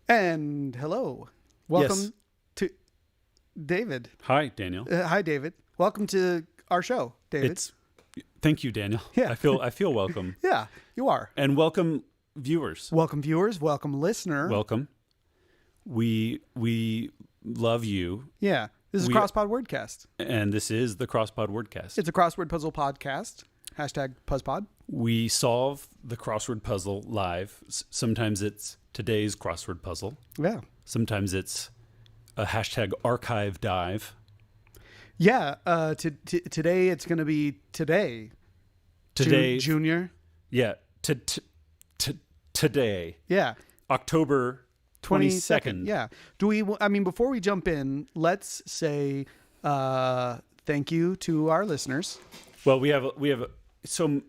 And hello. Welcome Yes. to David. Hi, Daniel. Hi, David. Welcome to our show, David. Thank you, Daniel. Yeah. I feel welcome. Yeah, you are. And welcome, viewers. Welcome, viewers. Welcome, listener. Welcome. We love you, Yeah. This is Crosspod Wordcast. and this is the Crosspod Wordcast. It's a crossword puzzle podcast. Hashtag Puzzpod. We solve the crossword puzzle live. Sometimes it's today's crossword puzzle. Yeah. Sometimes it's a hashtag archive dive. Yeah. Today it's going to be today. Today, Junior. yeah. Today, Yeah. October 22nd. Yeah. Before we jump in, let's say thank you to our listeners. Well, we have so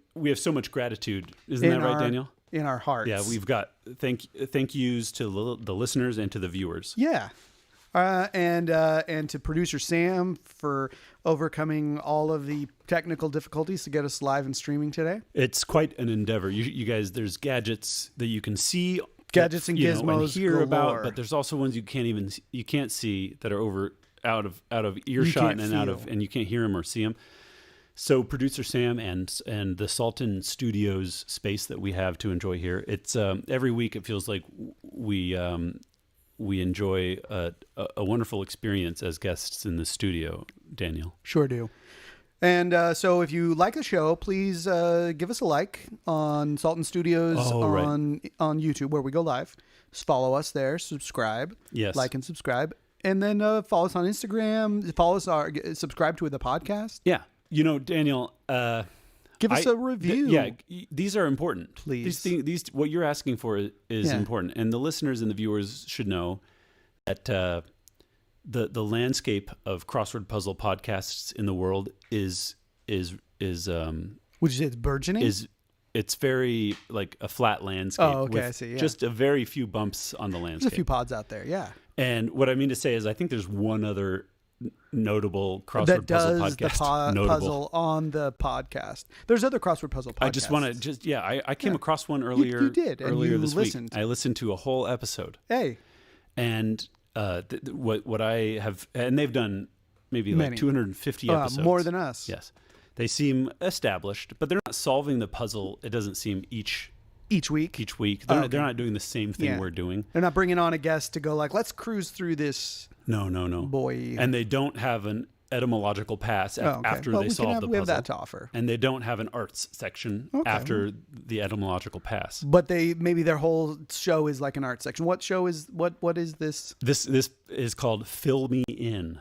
much gratitude, isn't that right, Daniel? In our hearts. Yeah, we've got thank yous to the listeners and to the viewers. Yeah. And to producer Sam for overcoming all of the technical difficulties to get us live and streaming today. It's quite an endeavor. You guys, there's gadgets that you can see, Gadgets and and gizmos hear galore. about, but there's also ones you can't see that are out of earshot and you can't hear them or see them. So producer Sam and the Salton Studios space that we have to enjoy here, it's every week it feels like we enjoy a wonderful experience as guests in the studio, Daniel. Sure do. And so if you like the show, please give us a like on Salton Studios on YouTube where we go live. Just follow us there, subscribe, Yes. like and subscribe, and then follow us on Instagram. Subscribe to the podcast. Yeah. You know, Daniel, Give us a review. These are important. Please. These what you're asking for is important, and the listeners and the viewers should know that the landscape of crossword puzzle podcasts in the world is Would you say it's burgeoning? It's very like a flat landscape. Oh, okay, with I see, yeah. Just a very few bumps on the landscape. There's a few pods out there, yeah. And what I mean to say is, I think there's one other notable crossword That puzzle does podcast. the puzzle on the podcast. There's other crossword puzzle podcasts. I just want to I came across one earlier. You did, and earlier you this listened. week. I listened to a whole episode, Hey, and what I have, and they've done maybe Many. like 250 episodes, more than us. Yes, they seem established, but they're not solving the puzzle. It doesn't seem each Each week. They're, Okay. they're not doing the same thing Yeah. we're doing. They're not bringing on a guest to go like, let's cruise through this. No. Boy. And they don't have an etymological pass after Well, they solve the puzzle. we have that to offer. And they don't have an arts section after the etymological pass. But maybe their whole show is like an art section. What show is what is this? This is called Fill Me In.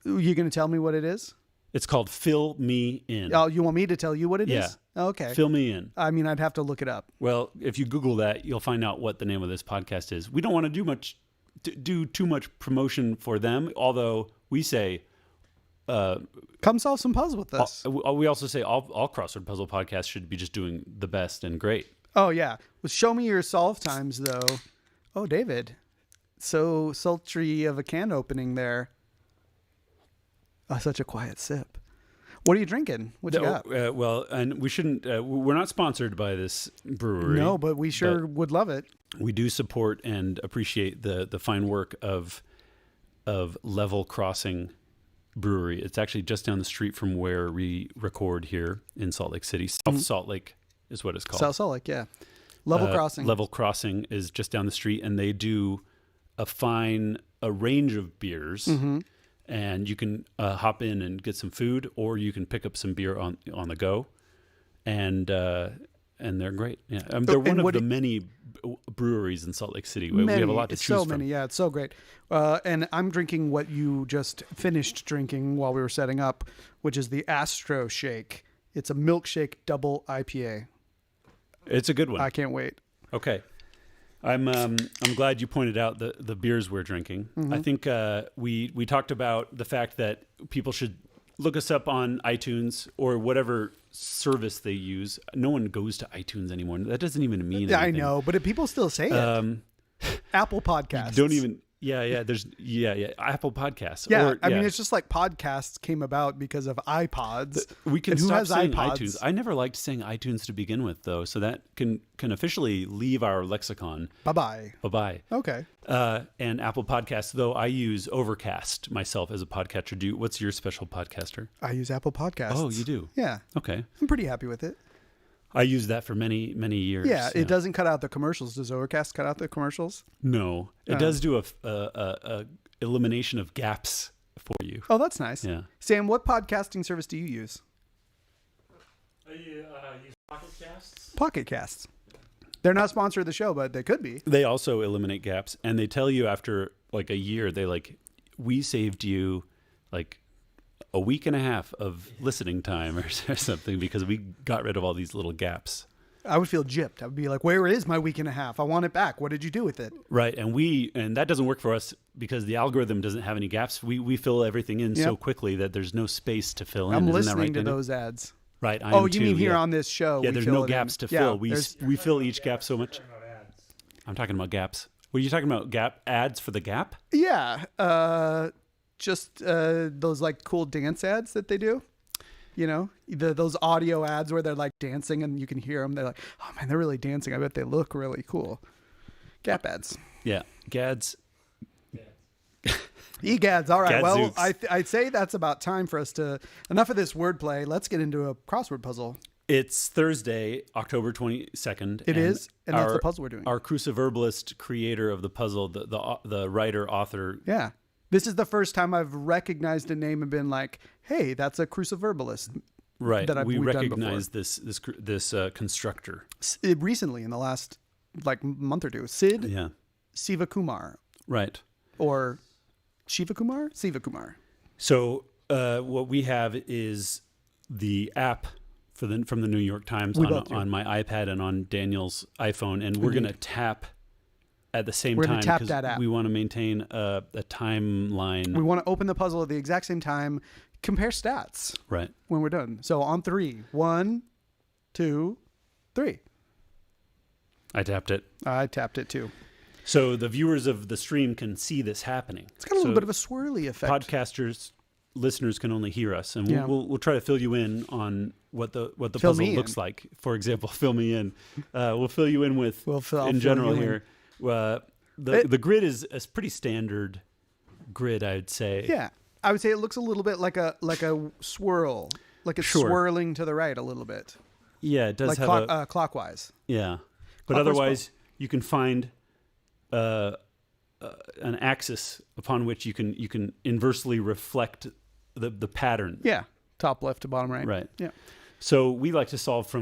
You going to tell me what it is? It's called Fill Me In. Oh, you want me to tell you what it is? Okay. Fill Me In. I mean, I'd have to look it up. Well, if you Google that, you'll find out what the name of this podcast is. We don't want to do too much promotion for them, although we say Come solve some puzzles with us. we also say all crossword puzzle podcasts should be just doing the best and great. Oh, yeah. Well, show me your solve times, though. Oh, David. So sultry of a can opening there. Oh, such a quiet sip. What are you drinking? What you got? Well, and we shouldn't. We're not sponsored by this brewery. No, but we sure would love it. We do support and appreciate the fine work of Level Crossing Brewery. It's actually just down the street from where we record here in Salt Lake City. South Salt Lake is what it's called. South Salt Lake, yeah. Level Crossing. Level Crossing is just down the street, and they do a range of beers. Mm-hmm. And you can hop in and get some food, or you can pick up some beer on the go, and they're great. Yeah, they're one of the many breweries in Salt Lake City. We have a lot to choose from. So many, yeah, it's so great. And I'm drinking what you just finished drinking while we were setting up, which is the Astro Shake. It's a milkshake double IPA. It's a good one. I can't wait. Okay. I'm glad you pointed out the beers we're drinking. Mm-hmm. I think we talked about the fact that people should look us up on iTunes or whatever service they use. No one goes to iTunes anymore. That doesn't even mean anything. I know, but people still say it. Apple Podcasts. Yeah. There's Apple Podcasts. Yeah, I mean, it's just like podcasts came about because of iPods. We can And who stop has saying iPods? iTunes. I never liked saying iTunes to begin with, though, so that can officially leave our lexicon. Bye-bye. Bye-bye. Okay. And Apple Podcasts, though, I use Overcast myself as a podcaster. What's your special podcaster? I use Apple Podcasts. Oh, you do? Yeah. Okay. I'm pretty happy with it. I used that for many, many years. Yeah, it doesn't cut out the commercials. Does Overcast cut out the commercials? No, it does do a elimination of gaps for you. Oh, that's nice. Yeah. Sam, what podcasting service do you use? I use Pocket Casts. Pocket Casts. They're not sponsored of the show, but they could be. They also eliminate gaps, and they tell you after like a year, we saved you like a week and a half of listening time or something because we got rid of all these little gaps. I would feel gypped. I would be like, where is my week and a half? I want it back. What did you do with it? Right. And that doesn't work for us because the algorithm doesn't have any gaps. We fill everything in so quickly that there's no space to fill in. I'm Isn't listening that right, to Daniel? those ads. Right. I Oh, am you too, mean here on this show? Yeah, we there's fill no it gaps in. to fill. Yeah, We fill each gap so much. I'm talking about gaps. Were you talking about gap ads for the Gap? Yeah. Just those like cool dance ads that they do. You know, those audio ads where they're like dancing and you can hear them. They're like, oh man, they're really dancing. I bet they look really cool. Gap ads. Yeah. Gads. Egads. All right. Well, Gadzooks. I'd say that's about time for us to, enough of this wordplay. Let's get into a crossword puzzle. It's Thursday, October 22nd. It is, and that's the puzzle we're doing. Our cruciverbalist creator of the puzzle, the writer, author. Yeah. This is the first time I've recognized a name and been like, hey, that's a cruciverbalist. Right. We've done recognize this constructor. Recently, in the last month or two. Sid Yeah. Sivakumar. Right. Or Shivakumar? Sivakumar. So what we have is the app from the New York Times on my iPad and on Daniel's iPhone, and we're going to tap at the same time because that app. We want to maintain a timeline. We want to open the puzzle at the exact same time, compare stats Right. when we're done. So on 3, 1, 2, 3. I tapped it. I tapped it too. So the viewers of the stream can see this happening. It's got a little bit of a swirly effect. Podcasters, listeners can only hear us, and Yeah. we'll try to fill you in on what the Fill puzzle me looks in. like. For example, fill me in. We'll fill you in with I'll in fill general you in. here. The grid is a pretty standard grid, I'd say. Yeah. I would say it looks a little bit like a swirl, like it's Sure. swirling to the right a little bit, Yeah, it does like have clockwise. yeah. But Clockwise otherwise, you can find an axis upon which you can inversely reflect the pattern. Yeah, top left to bottom right. Right. Yeah. So we like to solve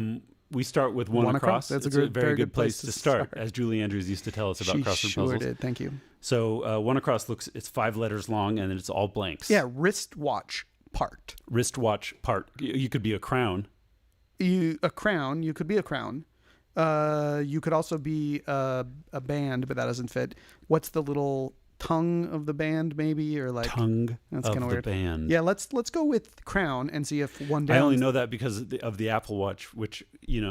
we start with one across. That's It's a very good place to start, as Julie Andrews used to tell us about She crossword sure puzzles. did. Thank you. So one across it's 5 letters long, and it's all blanks. Yeah, wristwatch part. Wristwatch part. You could be a crown. A crown. You could be a crown. You could also be a band, but that doesn't fit. What's the little tongue of the band, maybe, or like Tongue that's of kind of the weird. band. Yeah, let's go with crown and see if one down. I only know that because of the Apple Watch, which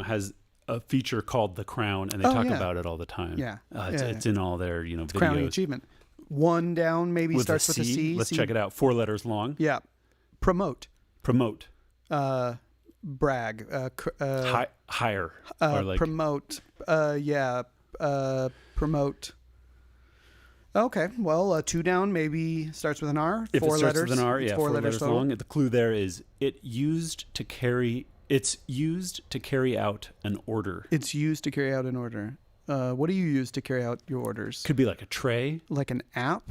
has a feature called the crown, and they talk about it all the time. Yeah. It's in all their It's videos. crowning achievement. One down maybe With starts with a C. Let's C. check it out. 4 letters long. Yeah. Promote. Promote. Brag. Higher. Or like Promote. Promote. Okay. Well, 2 down maybe starts with an R. If 4 it starts letters. with an R, It's yeah, 4 4 letters letters total. long. The clue there is it's used to carry out an order. It's used to carry out an order. What do you use to carry out your orders? Could be like a tray, Like an app?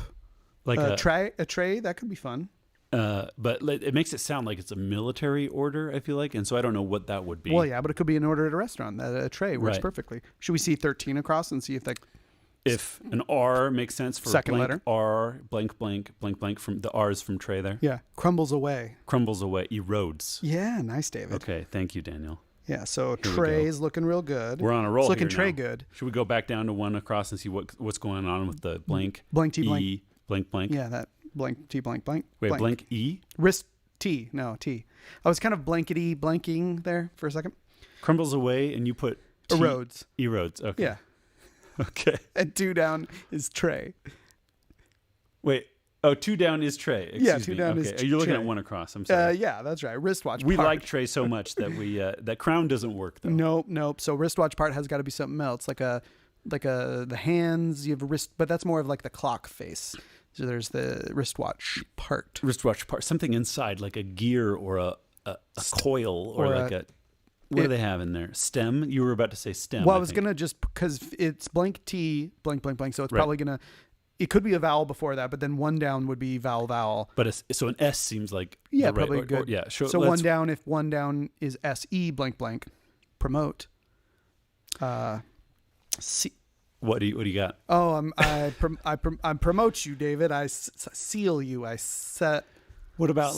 like A tray? That could be fun. but it makes it sound like it's a military order, I feel like, and so I don't know what that would be. Well, yeah, but it could be an order at a restaurant. A tray works Right. perfectly. Should we see 13 across and see if that... If an R makes sense for Second blank letter. R, blank, blank, blank, blank, from the R is from tray there. Yeah. Crumbles away. Crumbles away, erodes. Yeah, nice, David. Okay, thank you, Daniel. Yeah, so Here we tray's looking real good. We're on a roll. It's looking here tray now. good. Should we go back down to 1 across and see what's going on with the blank? Blank T blank. E, blank, blank. Yeah, that blank T blank blank. Wait, blank E? Wrist T. No, T. I was kind of blankety blanking there for a second. Crumbles away, and you put T. Erodes. Erodes. Okay. Yeah. Okay. And 2 down is tray. Wait. Oh, 2 down is tray. Excuse 2 me. down Okay. is You're looking tray. at 1 across. I'm sorry. Yeah, that's right. Wristwatch We part. like tray so much that we that crown doesn't work though. Nope. So wristwatch part has got to be something else, like the hands. You have a wrist, but that's more of like the clock face. So there's the wristwatch part. Wristwatch part, something inside, like a gear or a coil or like a. What do they have in there? Stem? You were about to say stem. Well, I was gonna just because it's blank T blank blank blank, so it's probably gonna. It could be a vowel before that, but then 1 down would be vowel. But so an S seems like probably good. Yeah, sure. So 1 down, if 1 down is SE blank blank, promote. See, what do you got? Oh, I promote you, David. I seal you. I set. What about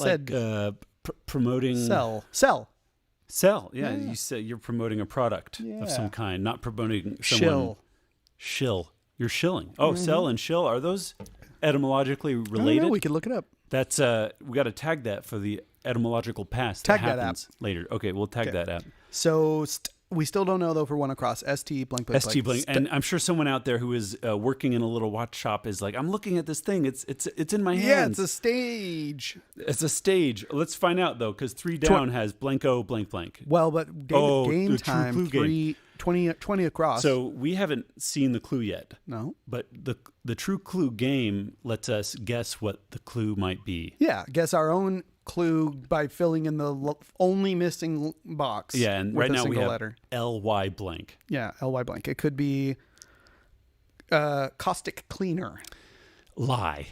promoting sell? Yeah, you said you're promoting a product of some kind, not promoting someone. Shill. You're shilling. Oh, sell and shill, are those etymologically related? We could look it up. That's we got to tag that for the etymological past. Tag that that happens later. Okay, we'll tag that app. So we still don't know though for 1 across. ST blank blank ST blank. And I'm sure someone out there who is working in a little watch shop is like, I'm looking at this thing. It's in my hands. Yeah, it's a stage. It's a stage. Let's find out though, because 3 down has blanko blank blank. Well, but David, game time. True clue game. 20 across. So we haven't seen the clue yet. No. But the true clue game lets us guess what the clue might be. Yeah, guess our own clue by filling in the only missing box. Yeah, and right now we have letter. LY blank. Yeah, LY blank. It could be caustic cleaner. Lie.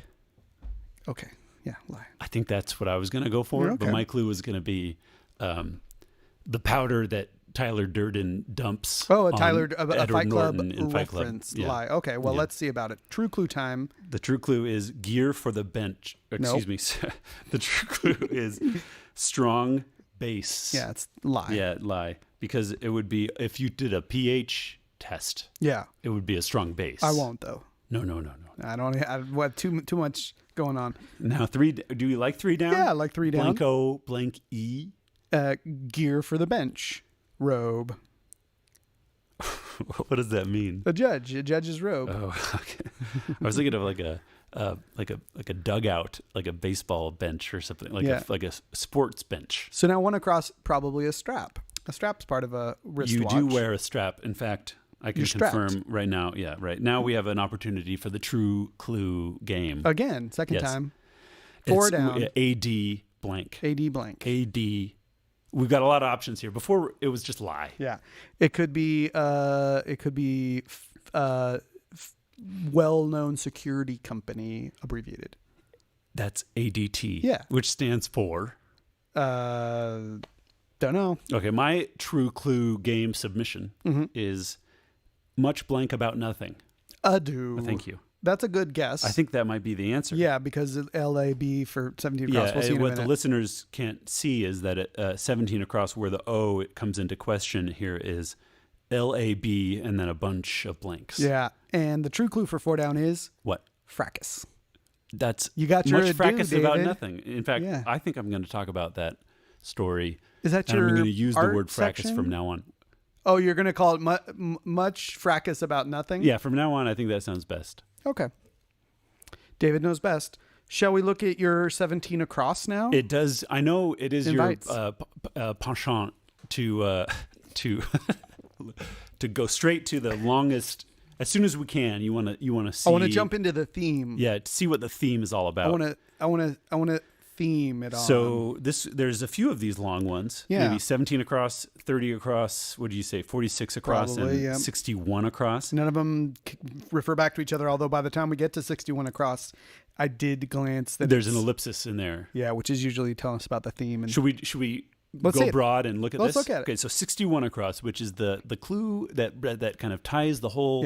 Okay. Yeah, lie. I think that's what I was going to go for, but my clue was going to be the powder that Tyler Durden dumps. Oh, a Fight Club reference. Yeah. Lie. Okay, well, let's see about it. True clue time. The true clue is gear for the bench. Excuse me. The true clue is strong base. Yeah, it's lie. Yeah, lie. Because it would be, if you did a pH test, it would be a strong base. I won't, though. No. I don't have too much going on. Now, 3, do you like 3 down? Yeah, I like 3 down. Blanco, blank E. Gear for the bench. Robe. What does that mean? A judge's robe. Oh, okay. I was thinking of like a dugout, like a baseball bench or something, like a sports bench. So now 1 across, probably a strap. A strap's part of a wristwatch. You do wear a strap. In fact, I can confirm right now. Yeah, right now we have an opportunity for the true clue game again. Second time. 4 down. AD blank. AD blank. AD. We've got a lot of options here. Before it was just lie. Yeah, it could be well-known security company abbreviated. That's ADT. Yeah, which stands for. Don't know. Okay, my true clue game submission is much blank about nothing. Ado. Thank you. That's a good guess. I think that might be the answer. Yeah, because LAB for 17 across. We'll see what the listeners can't see is that at 17 across, where the O it comes into question here is LAB and then a bunch of blanks. Yeah, and the true clue for 4 down is what? Fracas. That's you got your much fracas about David. nothing. In fact, I think I'm going to talk about that story. Is that your? I'm going to use the word fracas section? from now on. Oh, you're going to call it much fracas about nothing? Yeah, from now on, I think that sounds best. Okay. David knows best. Shall we look at your 17 across now? It does. I know it is Invites. Your penchant to to go straight to the longest as soon as we can. You want to see. I want to jump into the theme. Yeah, to see what the theme is all about. I want to theme it on. So there's a few of these long ones. Yeah. Maybe 17 across, 30 across. What do you say? 46 across. Probably, and 61 across. None of them refer back to each other. Although by the time we get to 61 across, I did glance that there's an ellipsis in there. Yeah, which is usually telling us about the theme. And should we go broad and look at this? Let's look at it. Okay, so 61 across, which is the clue that kind of ties the whole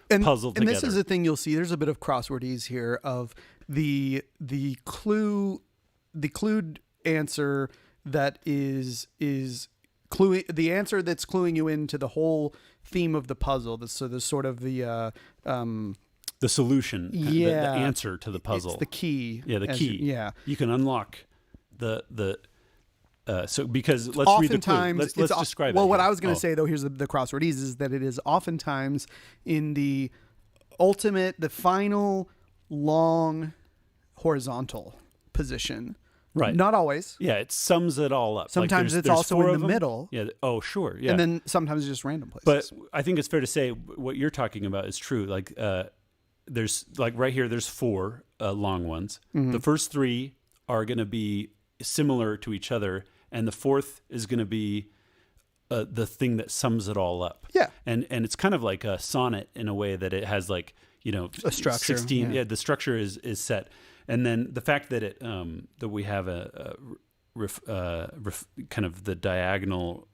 puzzle together. And this is the thing you'll see. There's a bit of crosswordese here of the clue answer that is cluing the answer that's cluing you into the whole theme of the puzzle. So there's sort of the solution, the answer to the puzzle. It's the key. Yeah, the key. Yeah, you can unlock the so because let's read the clue. Let's describe it. Well, what I was going to say though, here's the crosswordese is that it is oftentimes in the final long horizontal position. Right. Not always. Yeah, it sums it all up. Sometimes it's there's also four in of the them. middle. Yeah. Oh, sure. Yeah. And then sometimes just random places. But I think it's fair to say what you're talking about is true. Like, there's like right here, there's 4 long ones. Mm-hmm. The first 3 are going to be similar to each other, and the 4th is going to be the thing that sums it all up. Yeah. And it's kind of like a sonnet in a way that it has like, a structure. 16. Yeah. The structure is set. And then the fact that that we have kind of the diagonal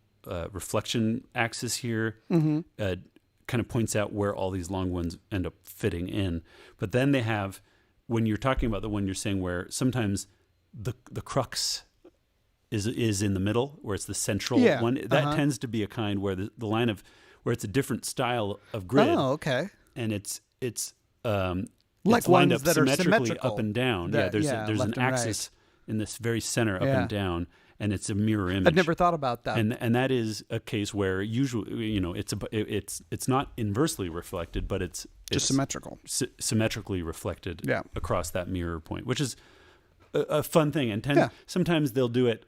reflection axis here kind of points out where all these long ones end up fitting in. But then they have, when you're talking about the one you're saying where sometimes the crux is in the middle, where it's the central one, that tends to be a kind where the line of where it's a different style of grid. Oh, okay. And it's like it's lined ones up that are symmetrically symmetrical. Up and down. There's an axis in this very center up and down, and it's a mirror image. I'd never thought about that. And that is a case where usually it's not inversely reflected, but it's just symmetrical, symmetrically reflected across that mirror point, which is a fun thing. And sometimes they'll do it.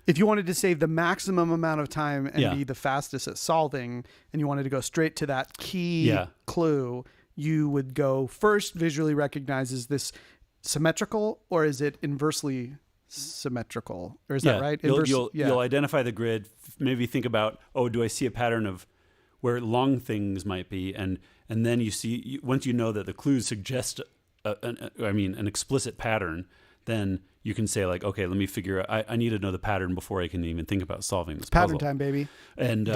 If you wanted to save the maximum amount of time and be the fastest at solving, and you wanted to go straight to that key clue, you would go first visually recognize, is this symmetrical or is it inversely symmetrical? Or is that right? You'll identify the grid, maybe think about, do I see a pattern of where long things might be? And then you see, once you know that the clues suggest an explicit pattern, then you can say like, okay, let me figure out, I need to know the pattern before I can even think about solving this puzzle. Pattern time, baby. And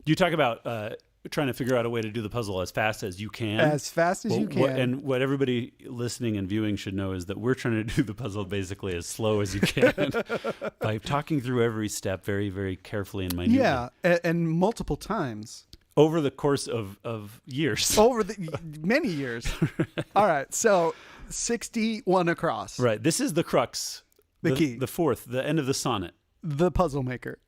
you talk about trying to figure out a way to do the puzzle as fast as you can. As fast as you can. And what everybody listening and viewing should know is that we're trying to do the puzzle basically as slow as you can by talking through every step very, very carefully and minutely. Yeah, and multiple times. Over the course of years. Over many years. All right, so 61 across. Right. This is the crux. The key. The 4th, the end of the sonnet. The puzzle maker.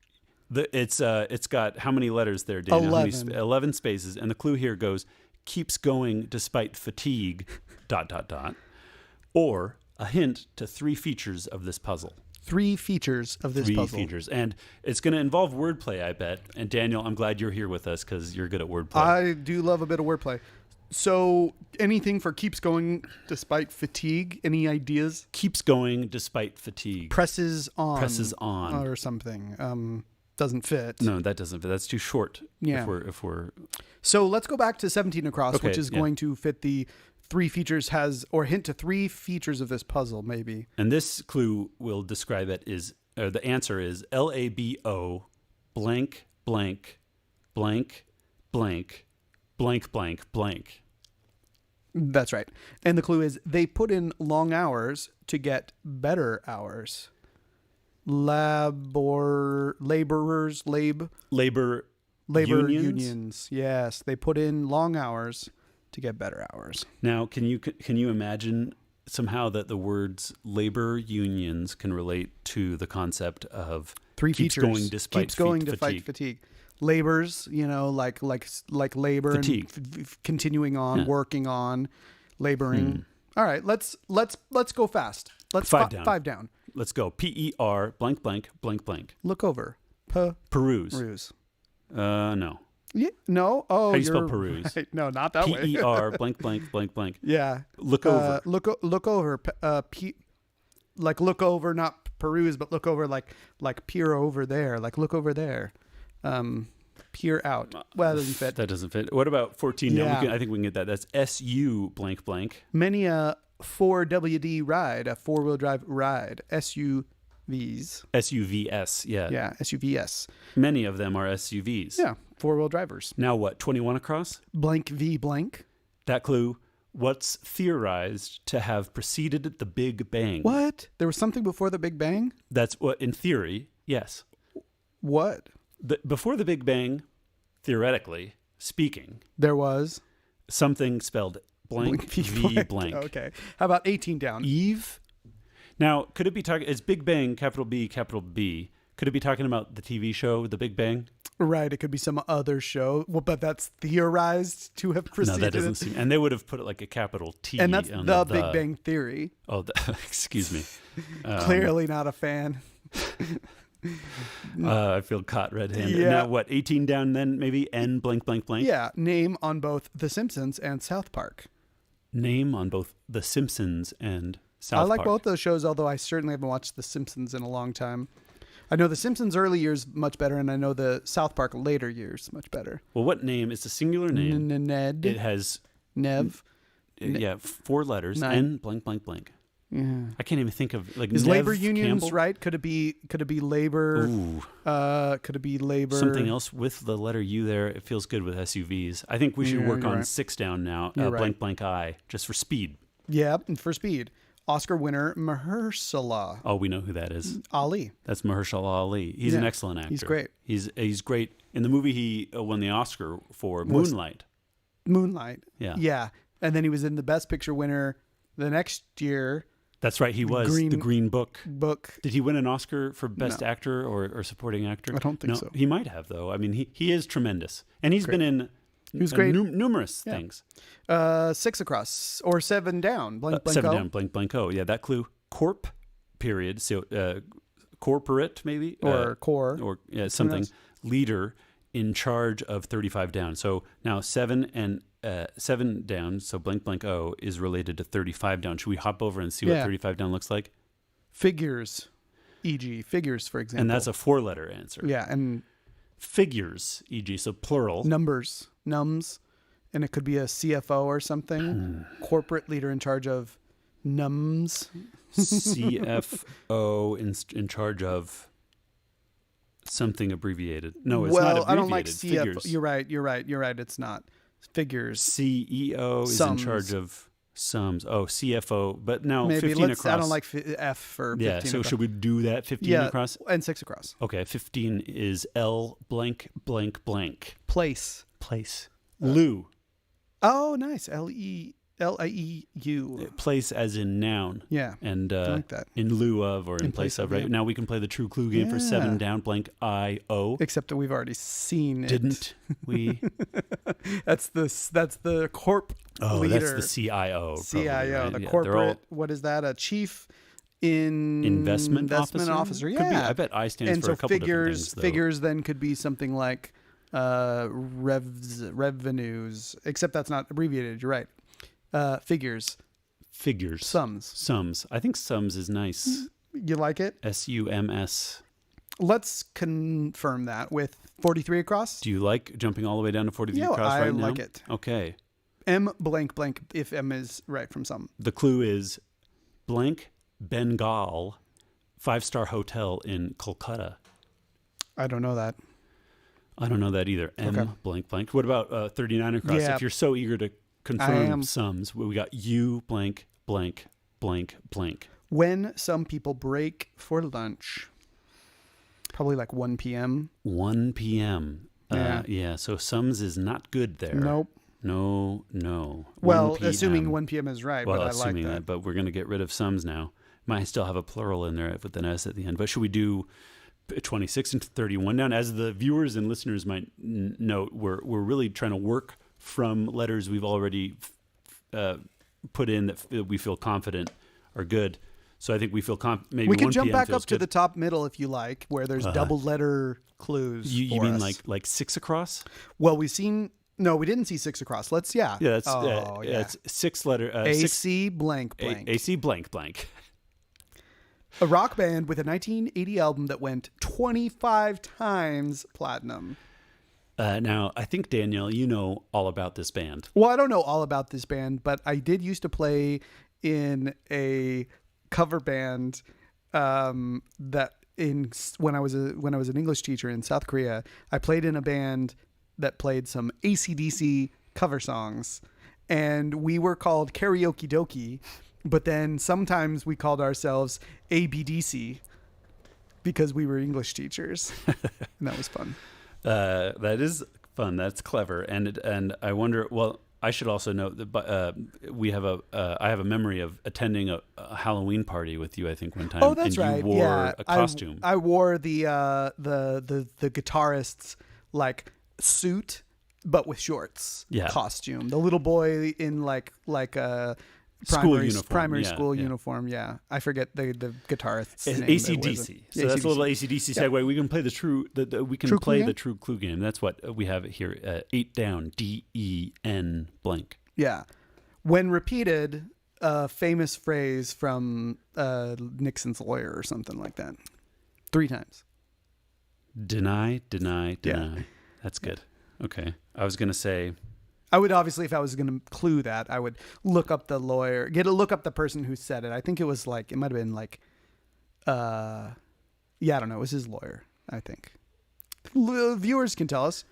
It's got how many letters there, Daniel? 11. 11 spaces. And the clue here goes, keeps going despite fatigue, ... Or a hint to 3 features of this puzzle. 3 features of this puzzle. 3 features. And it's going to involve wordplay, I bet. And Daniel, I'm glad you're here with us because you're good at wordplay. I do love a bit of wordplay. So anything for keeps going despite fatigue? Any ideas? Keeps going despite fatigue. Presses on. Presses on. Or something. Doesn't fit. No, that doesn't fit. That's too short. Yeah. If we're So let's go back to 17 across, which is going to fit the 3 features or hint to 3 features of this puzzle, maybe. And this clue will describe it the answer is LABO blank blank blank blank blank blank blank. That's right. And the clue is they put in long hours to get better hours. Labor unions. Yes, they put in long hours to get better hours. Now, can you imagine somehow that the words labor unions can relate to the concept of 3 keeps features. going despite fatigue. Labors, like labor fatigue. and continuing on, working on, laboring. All right, let's go fast. Let's 5 down. Let's go. PER blank blank blank blank. Look over. Peruse. No. Yeah, no. Oh, how do you spell peruse? Right. No, not that way. PER blank blank blank blank. Yeah. Look over. Look over. Look over, not peruse, but look over like peer over there. Like look over there. Peer out. Well, that doesn't fit. That doesn't fit. What about 14? Yeah. I think we can get that. That's SU blank blank. Many a 4WD ride, a 4-wheel drive ride. SUVs. SUVS, yeah. Yeah, SUVS. Many of them are SUVs. Yeah, 4-wheel drivers. Now what, 21 across? Blank V blank. That clue, what's theorized to have preceded the Big Bang? What? There was something before the Big Bang? That's what, in theory, yes. What? Before the Big Bang, theoretically speaking, there was something spelled blank V blank. Okay. How about 18 down? Eve? Now, could it be talking, it's Big Bang, capital B, Could it be talking about the TV show, The Big Bang? Right. It could be some other show. Well, but that's theorized to have preceded. No, that doesn't seem. And they would have put it like a capital T. And that's on the Big Bang Theory. Oh, excuse me. Clearly not a fan. I feel caught red-handed. Yeah. Now, what, 18 down then, maybe? N blank, blank, blank? Yeah. Name on both The Simpsons and South Park. Name on both The Simpsons and South I like Park. both those shows, although I certainly haven't watched The Simpsons in a long time. I know The Simpsons early years much better, and I know the South Park later years much better. Well, what name? It's a singular name. Ned. It has... Nev. Yeah, 4 letters. 9. N blank, blank, blank. Yeah. I can't even think of like Is Nev labor unions Campbell? right? Could it be labor? Ooh. Could it be labor? Something else with the letter U there. It feels good with SUVs. I think we should work on right. 6 down now. You're Blank right. blank I, just for speed. Yeah, and for speed. Oscar winner Mahershala Oh, we know who that is. Ali. That's Mahershala Ali. He's an Yeah, excellent actor. he's great. He's great. In the movie he won the Oscar for Moonlight. Moonlight. Yeah. Yeah. And then he was in the Best Picture winner the next year. That's right. He was the Green Book. Book. Did he win an Oscar for Best Actor or Supporting Actor? I don't think so. He might have, though. I mean, he is tremendous. And he's been in great. Numerous things. 6 across or 7 down. Blank, blank, 7 O. down, blank, blank, O. Yeah, that clue. Corp, period. So corporate, maybe? Or core. Or something. Leader in charge of 35 down. So now 7 and 7 down, so blank, blank, O, is related to 35 down. Should we hop over and see what 35 down looks like? Figures. E.g. figures, for example. And that's a 4-letter answer. Yeah, and Figures, e.g., so plural. numbers. Nums. And it could be a CFO or something. Corporate leader in charge of nums. CFO in charge of something abbreviated. No, it's not abbreviated. I don't like CFO. Figures. You're right. It's not. Figures. CEO is in charge of sums. Oh, CFO. But now Maybe 15 let's. across. I don't like F for 15 Yeah, so across. should we do that 15 across? And 6 across. Okay, 15 is L blank blank blank. Place. Lou. Oh, nice. L-I-E-U. Place as in noun. Yeah. And I like that. in lieu of or in place of, right? yeah. Now we can play the true clue game for 7 Yeah. down blank I-O. Except that we've already seen it. Didn't we? That's the corp leader. That's the CIO. CIO, probably, right? the Yeah, corporate. they're all What is that? A chief investment officer. Yeah. Could be. I bet I stands And for so a couple different things, though. figures then could be something like revenues, except that's not abbreviated. You're right. Figures. Sums. I think sums is nice. You like it? SUMS. Let's confirm that with 43 across. Do you like jumping all the way down to 43 Yeah, across I right now? like it. Okay. M blank blank if M is right from some. The clue is blank Bengal 5-star hotel in Kolkata. I don't know that. I don't know that either. M Okay. blank blank. What about 39 across? Yeah. If you're so eager to I confirm am. sums, we got U blank blank blank blank. When some people break for lunch. Probably like 1 p.m. 1 p.m. Yeah. Yeah, so sums is not good there. Nope. No. Well, 1 p.m. assuming 1 p.m. is right, Well, but I like assuming that. but we're going to get rid of sums now. Might still have a plural in there with an S at the end. But should we do 26 and 31 down? As the viewers and listeners might note, we're really trying to work from letters we've already put in that we feel confident are good. So I think we feel maybe we can 1 jump p.m. back feels up to good. the top middle if you like, where there's double letter clues. You for mean us. like 6 across? Well, we didn't see 6 across. Let's Yeah, that's it's 6 letter AC blank blank. AC blank blank. A rock band with a 1980 album that went 25 times platinum. Now, I think, Danielle, you know all about this band. Well, I don't know all about this band, but I did used to play in a cover band when I was an English teacher in South Korea. I played in a band that played some AC/DC cover songs, and we were called Karaoke Dokie, but then sometimes we called ourselves ABDC because we were English teachers, and that was fun. That is fun. That's clever. And I wonder, well, I should also note that I have a memory of attending a Halloween party with you. I think one time. Oh, that's and right. You wore a costume. I wore the guitarist's like suit, but with shorts. Yeah. Costume. The little boy in like a primary school uniform. Yeah, I forget the guitarist's name. AC/DC. So that's a little AC/DC segue. We can play the true clue game. That's what we have here. 8 down. DEN blank. Yeah, when repeated, a famous phrase from Nixon's lawyer or something like that. 3 times. Deny. Yeah. That's good. Okay. I was gonna say. I would obviously, if I was going to clue that, I would look up the lawyer, look up the person who said it. I think it was like, it might have been like, I don't know. It was his lawyer, I think. Viewers can tell us.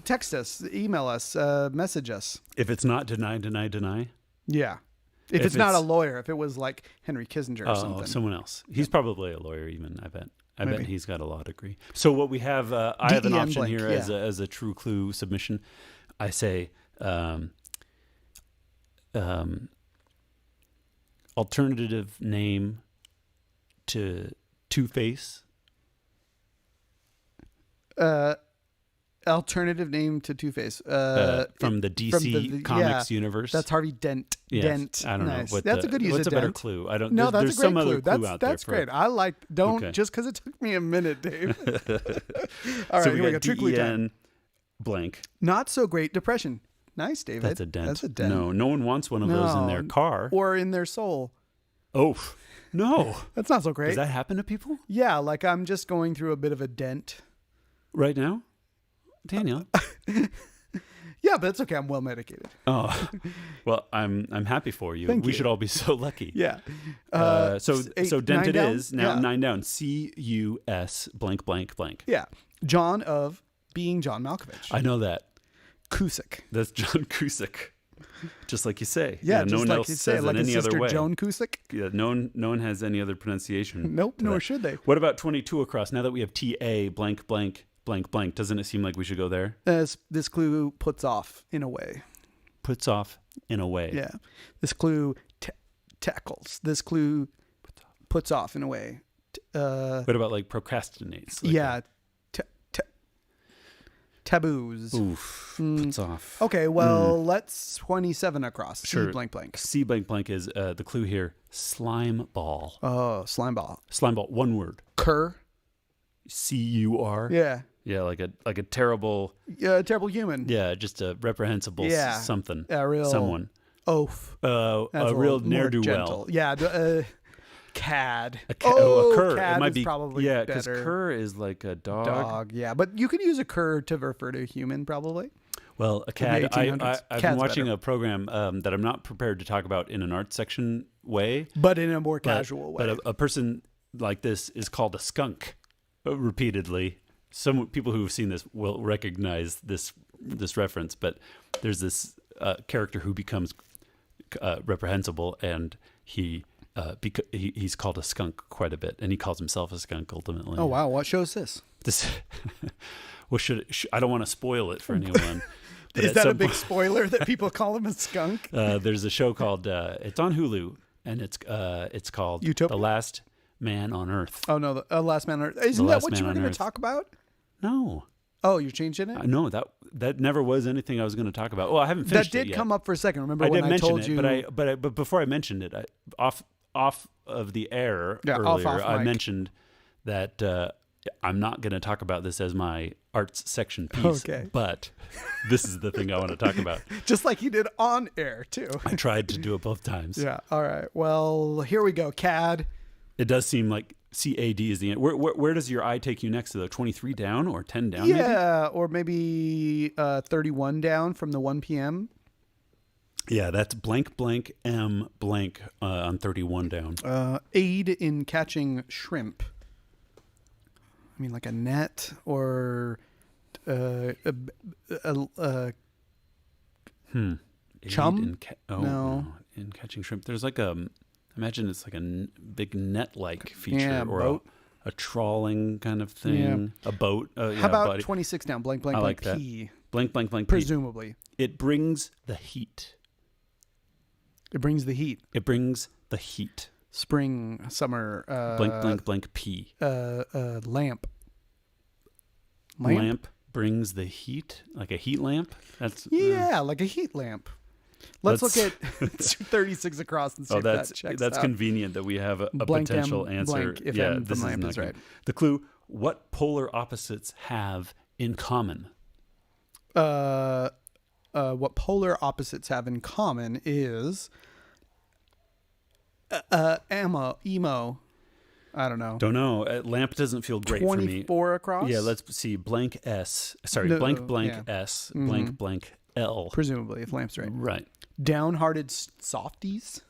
Text us, email us, message us. If it's not deny. Yeah. If it's not a lawyer, if it was like Henry Kissinger or something. Someone else. He's probably a lawyer even, I bet. I bet he's got a law degree. So what we have, I have an option here as a true clue submission. I say alternative name to Two-Face. Alternative name to Two-Face. From the DC Comics universe. That's Harvey Dent. Yes, Dent. I don't nice. know. That's a good use what's of a better Dent. clue? I don't. No, that's there's a great some clue. other clue out That's there. great. I like. Don't Okay. just because it took me a minute, Dave. All right, So here we go. True clue time. Blank. Not so great depression. Nice, David. That's a dent. That's a dent. No one wants one of those in their car or in their soul. Oh, no. That's not so great. Does that happen to people? Yeah, like I'm just going through a bit of a dent. Right now? Daniel. Yeah, but it's okay. I'm well medicated. Oh, well, I'm happy for you. Thank we you. should all be so lucky. Yeah. So dent it down? is now. Yeah. 9 down. CUS blank blank blank. Yeah. John of being John Malkovich. I know that. Cusick. That's John Cusick. Just like you say. Yeah, no just one like else you says say, like it any his other sister way. Joan Cusick. Yeah, no one has any other pronunciation. Nope, to nor that. should they. What about 22 across? Now that we have TA blank blank blank blank, doesn't it seem like we should go there? This clue puts off in a way. Puts off in a way. Yeah. This clue tackles. This clue puts off in a way. What about like procrastinates? Like yeah. Taboos. Oof. Puts off. Okay, well, let's 27 across. Sure. C blank blank. C blank blank is the clue here. Slime ball. Oh, slime ball. Slime ball. One word. Cur. CUR. Yeah. Yeah, like a terrible. Terrible human. Yeah, just a reprehensible something. A real someone. Oaf. A real ne'er do well. Yeah. Cad. A cur. Cad it might is be probably because better. cur is like a dog. Dog. Yeah, but you could use a cur to refer to a human probably. Well, a cad. I've Cad's been watching better. a program that I'm not prepared to talk about in an art section way, But in a more casual way. But a person like this is called a skunk repeatedly. Some people who have seen this will recognize this reference, but there's this character who becomes reprehensible, and he's called a skunk quite a bit, and he calls himself a skunk ultimately. Oh wow, what show is this? Well, I don't want to spoil it for anyone. Is that a big spoiler that people call him a skunk? There's a show called it's on Hulu, and it's called Utopia? The Last Man on Earth. Oh no, the Last Man on Earth. Isn't that what you were going to talk about? No. Oh, you're changing it? No, that never was anything I was going to talk about. Well, I haven't finished it yet. That did come up for a second. Remember I when did I mention told it, you? but before I mentioned it, off of the air earlier, off I mic. mentioned that I'm not going to talk about this as my arts section piece. Okay. But this is the thing I want to talk about. Just like you did on air too. I tried to do it both times. Yeah. All right. Well, here we go. CAD. It does seem like CAD is the end. Where does your eye take you next to the 23 down or 10 down? Yeah, or maybe 31 down from the 1 p.m. Yeah, that's blank blank M blank on 31 down. Aid in catching shrimp. I mean, like a net or chum? No, in catching shrimp. There's like imagine it's like a big net-like feature or boat. a trawling kind of thing, a boat. How about 26 down? Blank, blank, I blank, like P. Blank, blank, blank. Presumably. It brings the heat. It brings the heat. It brings the heat. Spring, summer. Blank, blank, blank, P. Lamp. Lamp brings the heat, like a heat lamp. That's like a heat lamp. Let's look at 36 across and see if that checks that's out. Convenient that we have a Blank potential M, answer. blank if yeah, M this from is lamp not is good. right. The clue: what polar opposites have in common? What polar opposites have in common is emo. I don't know. Don't know. Lamp doesn't feel great for me. 24 across? Yeah, let's see. Blank S. Sorry, blank S. Blank blank L. Presumably, if lamp's right. Right. Downhearted softies.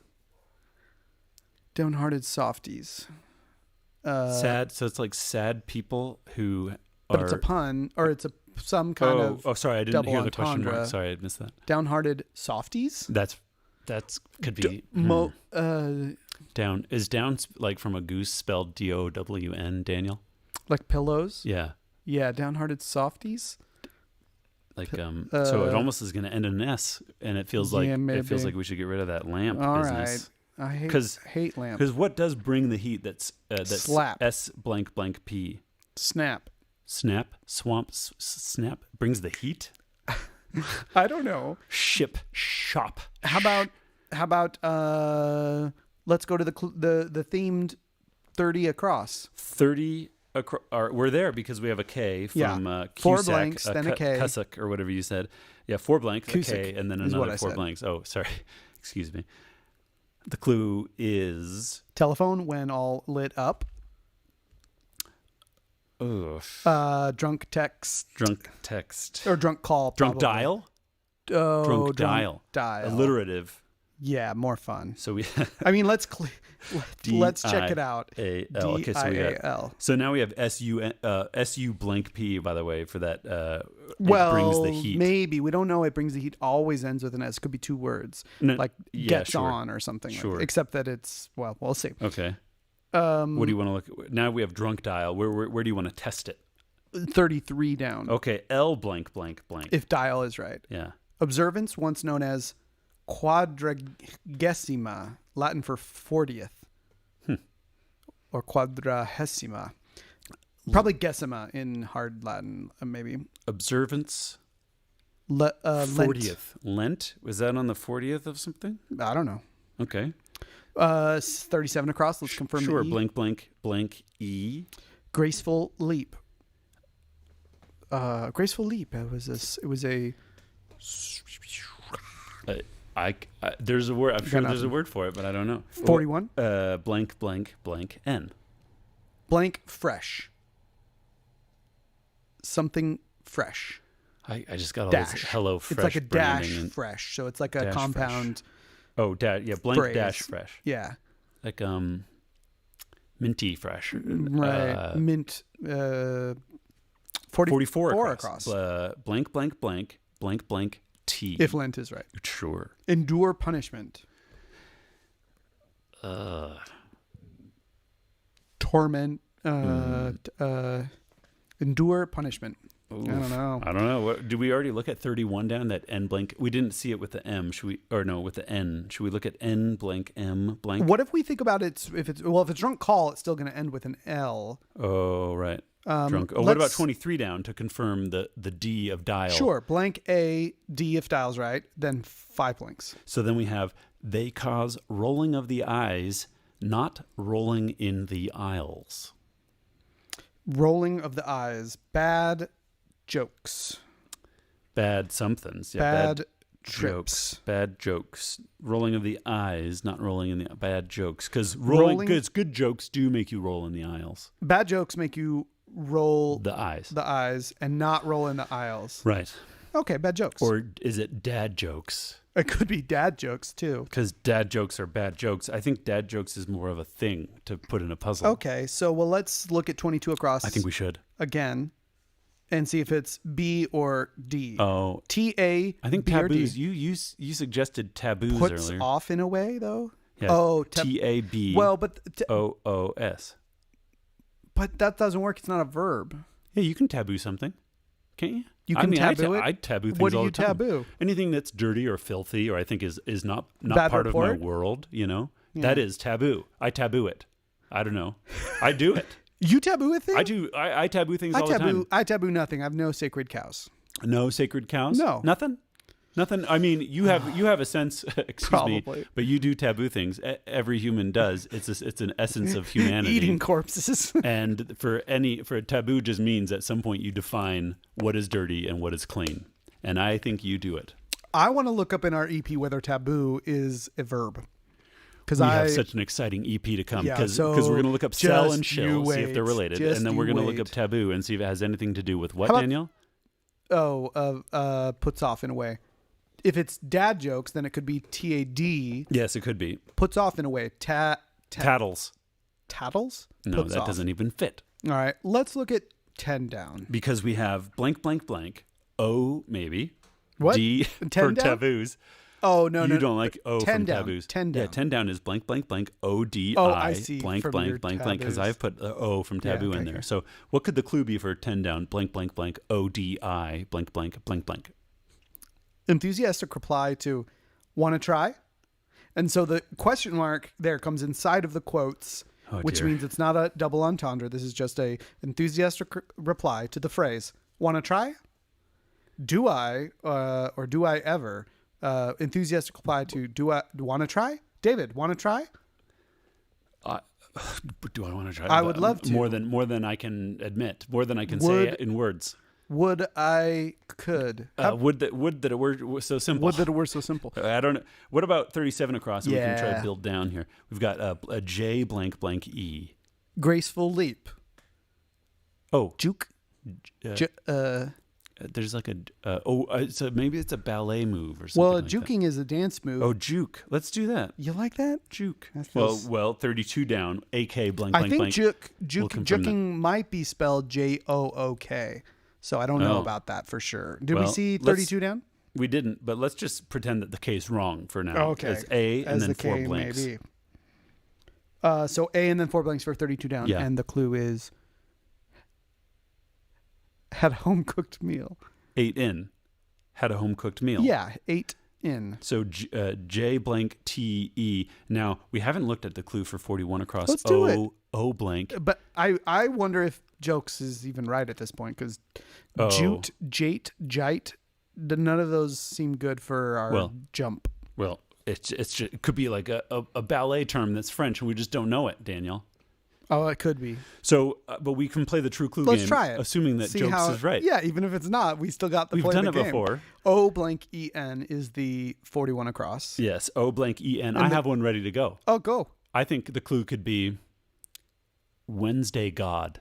Downhearted softies. Sad. So it's like sad people who but are. It's a pun, or it's some kind of. Oh, sorry, I didn't hear the entendre. question right. Sorry, I missed that. Downhearted softies. That's could be down. Is down like from a goose spelled DOWN? Daniel. Like pillows. Yeah. Yeah, downhearted softies. Like so it almost is going to end in an S, and it feels like we should get rid of that lamp business. All right, I hate lamp. Because what does bring the heat? That's slap. S blank blank P. Snap. Snap brings the heat. I don't know. Shop. How about let's go to the themed 30 across. 30 across. We're there because we have a K from Cusack, 4 blanks, then a K. Cusack or whatever you said. Yeah, 4 blanks, Cusack a K, and then another 4 blanks. Oh, sorry. Excuse me. The clue is telephone when all lit up. Oof. Drunk text. Or drunk call. Drunk probably. dial. Oh, drunk dial. Alliterative. Yeah, more fun. So we. I mean, let's check it out. D-I-A-L. Okay, so we got. So now we have SU blank P. By the way, for that. It brings the heat. Maybe we don't know. It brings the heat. Always ends with an S. Could be 2 words, gets on or something. Sure. Except that it's we'll see. Okay. What do you want to look at? Now we have drunk dial. Where do you want to test it? 33 down. Okay, L blank blank blank. If dial is right. Yeah. Observance, once known as quadragesima, Latin for 40th. Or quadragesima. Probably gesima in hard Latin, maybe. Observance. 40th. Lent? Was that on the 40th of something? I don't know. Okay. 37 across. Let's confirm. Sure. The E. Blank blank blank E. Graceful leap. Graceful leap. It was a. There's a word. I'm sure there's a word for it, but I don't know. 41. Blank blank blank N. Blank fresh. Something fresh. I just got all dash. this Hello Fresh. It's like a dash and fresh, so it's like a compound. Fresh. Oh, yeah, blank phrase. dash fresh. Yeah. Like minty fresh. Right. Mint 44 across. Blank blank blank blank blank T. If Lent is right. Sure. Endure punishment. Torment. Endure punishment. Oof. I don't know. What, did we already look at 31 down? That N blank. We didn't see it with the M. Should we? Or no, with the N. Should we look at N blank M blank? What if we think about it? If it's drunk call, it's still going to end with an L. Oh, right. Drunk. Oh, what about 23 down to confirm the D of dial? Sure. Blank A D if dial's right. Then 5 blanks. So then we have they cause rolling of the eyes, not rolling in the aisles. Rolling of the eyes. Bad jokes. Bad somethings. Yeah, bad jokes. Bad jokes. Rolling of the eyes, not rolling in the bad jokes. Because good jokes do make you roll in the aisles. Bad jokes make you roll the eyes and not roll in the aisles. Right. Okay, bad jokes. Or is it dad jokes? It could be dad jokes too. Because dad jokes are bad jokes. I think dad jokes is more of a thing to put in a puzzle. Okay, so let's look at 22 across. I think we should. Again. And see if it's B or D. Oh. T-A, I think B taboos. or D. You suggested taboos Puts earlier. off in a way, though? Yeah. Oh. T-A-B. Well, but... O-O-S. But that doesn't work. It's not a verb. Yeah, you can taboo something, can't you? You can taboo it? I taboo things What do all you the time. taboo? Anything that's dirty or filthy or I think is not Bad part report? of my world, Yeah. that is taboo. I taboo it. I don't know. I do it. You taboo a thing? I do. I taboo things all the time. I taboo nothing. I have no sacred cows. No sacred cows? No. Nothing? Nothing. I mean, you have a sense, excuse me, Probably. but you do taboo things. Every human does. It's an essence of humanity. Eating corpses. And for a taboo just means at some point you define what is dirty and what is clean. And I think you do it. I want to look up in our EP whether taboo is a verb. We have such an exciting EP to come because we're going to look up sell and shill, see if they're related, and then we're going to look up taboo and see if it has anything to do with what, Daniel? Puts off in a way. If it's dad jokes, then it could be TAD. Yes, it could be. Puts off in a way. Tattles. Tattles? No, Puts that off. doesn't even fit. All right, let's look at 10 down. Because we have blank, blank, blank. O, maybe. What? D 10 for down? taboos. Oh, no, You don't like O 10 from down. taboos. 10 down. Yeah, 10 down is blank, blank, blank. O-D-I. Oh, I see. Blank, From blank, your blank, blank. Because taboos. I've put O from taboo in there. okay. So what could the clue be for 10 down? Blank, blank, blank. O-D-I. Blank, blank, blank, blank. Enthusiastic reply to want to try. And so the question mark there comes inside of the quotes, which dear. means it's not a double entendre. This is just a enthusiastic reply to the phrase, want to try? Do I, or do I ever? Enthusiastic reply to, do I want to try? David, want to try? Do I want to try? I would love to. More than I can admit. More than I can say in words. Would I could. Would that it were so simple. Would that it were so simple. I don't know. What about 37 across? And we can try Yeah. to build down here. We've got a J blank blank E. Graceful leap. Oh, Juke. there's like so maybe it's a ballet move or something. Well, like juking is a dance move. that. Oh, juke. Let's do that. You like that? Juke. That feels- Well, 32 down. AK blank I blank think blank. juking might be spelled Jook. So I don't know Oh. about that for sure. Did we Well, see let's- 32 down? We didn't, but let's just pretend that the K is wrong for now. Okay. As A and As then the 4 K blanks. may be. So A and then 4 blanks for 32 down. Yeah. And the clue is had a home cooked meal. 8 in. Had a home cooked meal. Yeah, 8 in. So J blank T E. Now we haven't looked at the clue for 41 across. Let's do it. O blank. But I wonder if jokes is even right at this point because Oh. jute, jate, jite, none of those seem good for our jump. Well, it could be like a ballet term that's French and we just don't know it, Daniel. Oh, it could be. So, but we can play the true clue Let's game, try it. assuming that See jokes how- is right. Yeah, even if it's not, we still got the We've play done of it the game. before. O blank EN is the 41 across. Yes. O blank E N. I have one ready to go. Oh, go. I think the clue could be Wednesday God.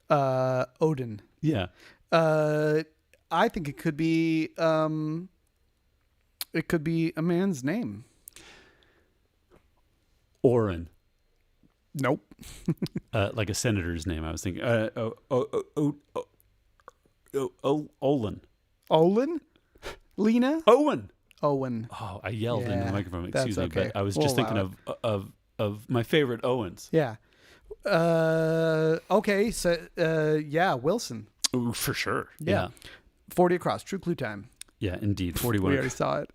Odin. Yeah. I think it could be a man's name. Oren. Nope. Like a senator's name. I was thinking. Olin. Olin? Lena? Owen. Owen. Oh, I yelled into Yeah, the microphone. that's Excuse me, okay. but I was We'll just thinking allow of my favorite Owens. Yeah. Okay. So, Wilson. Ooh, for sure. Yeah. 40 across. True clue time. Yeah, indeed. We 41. already saw it.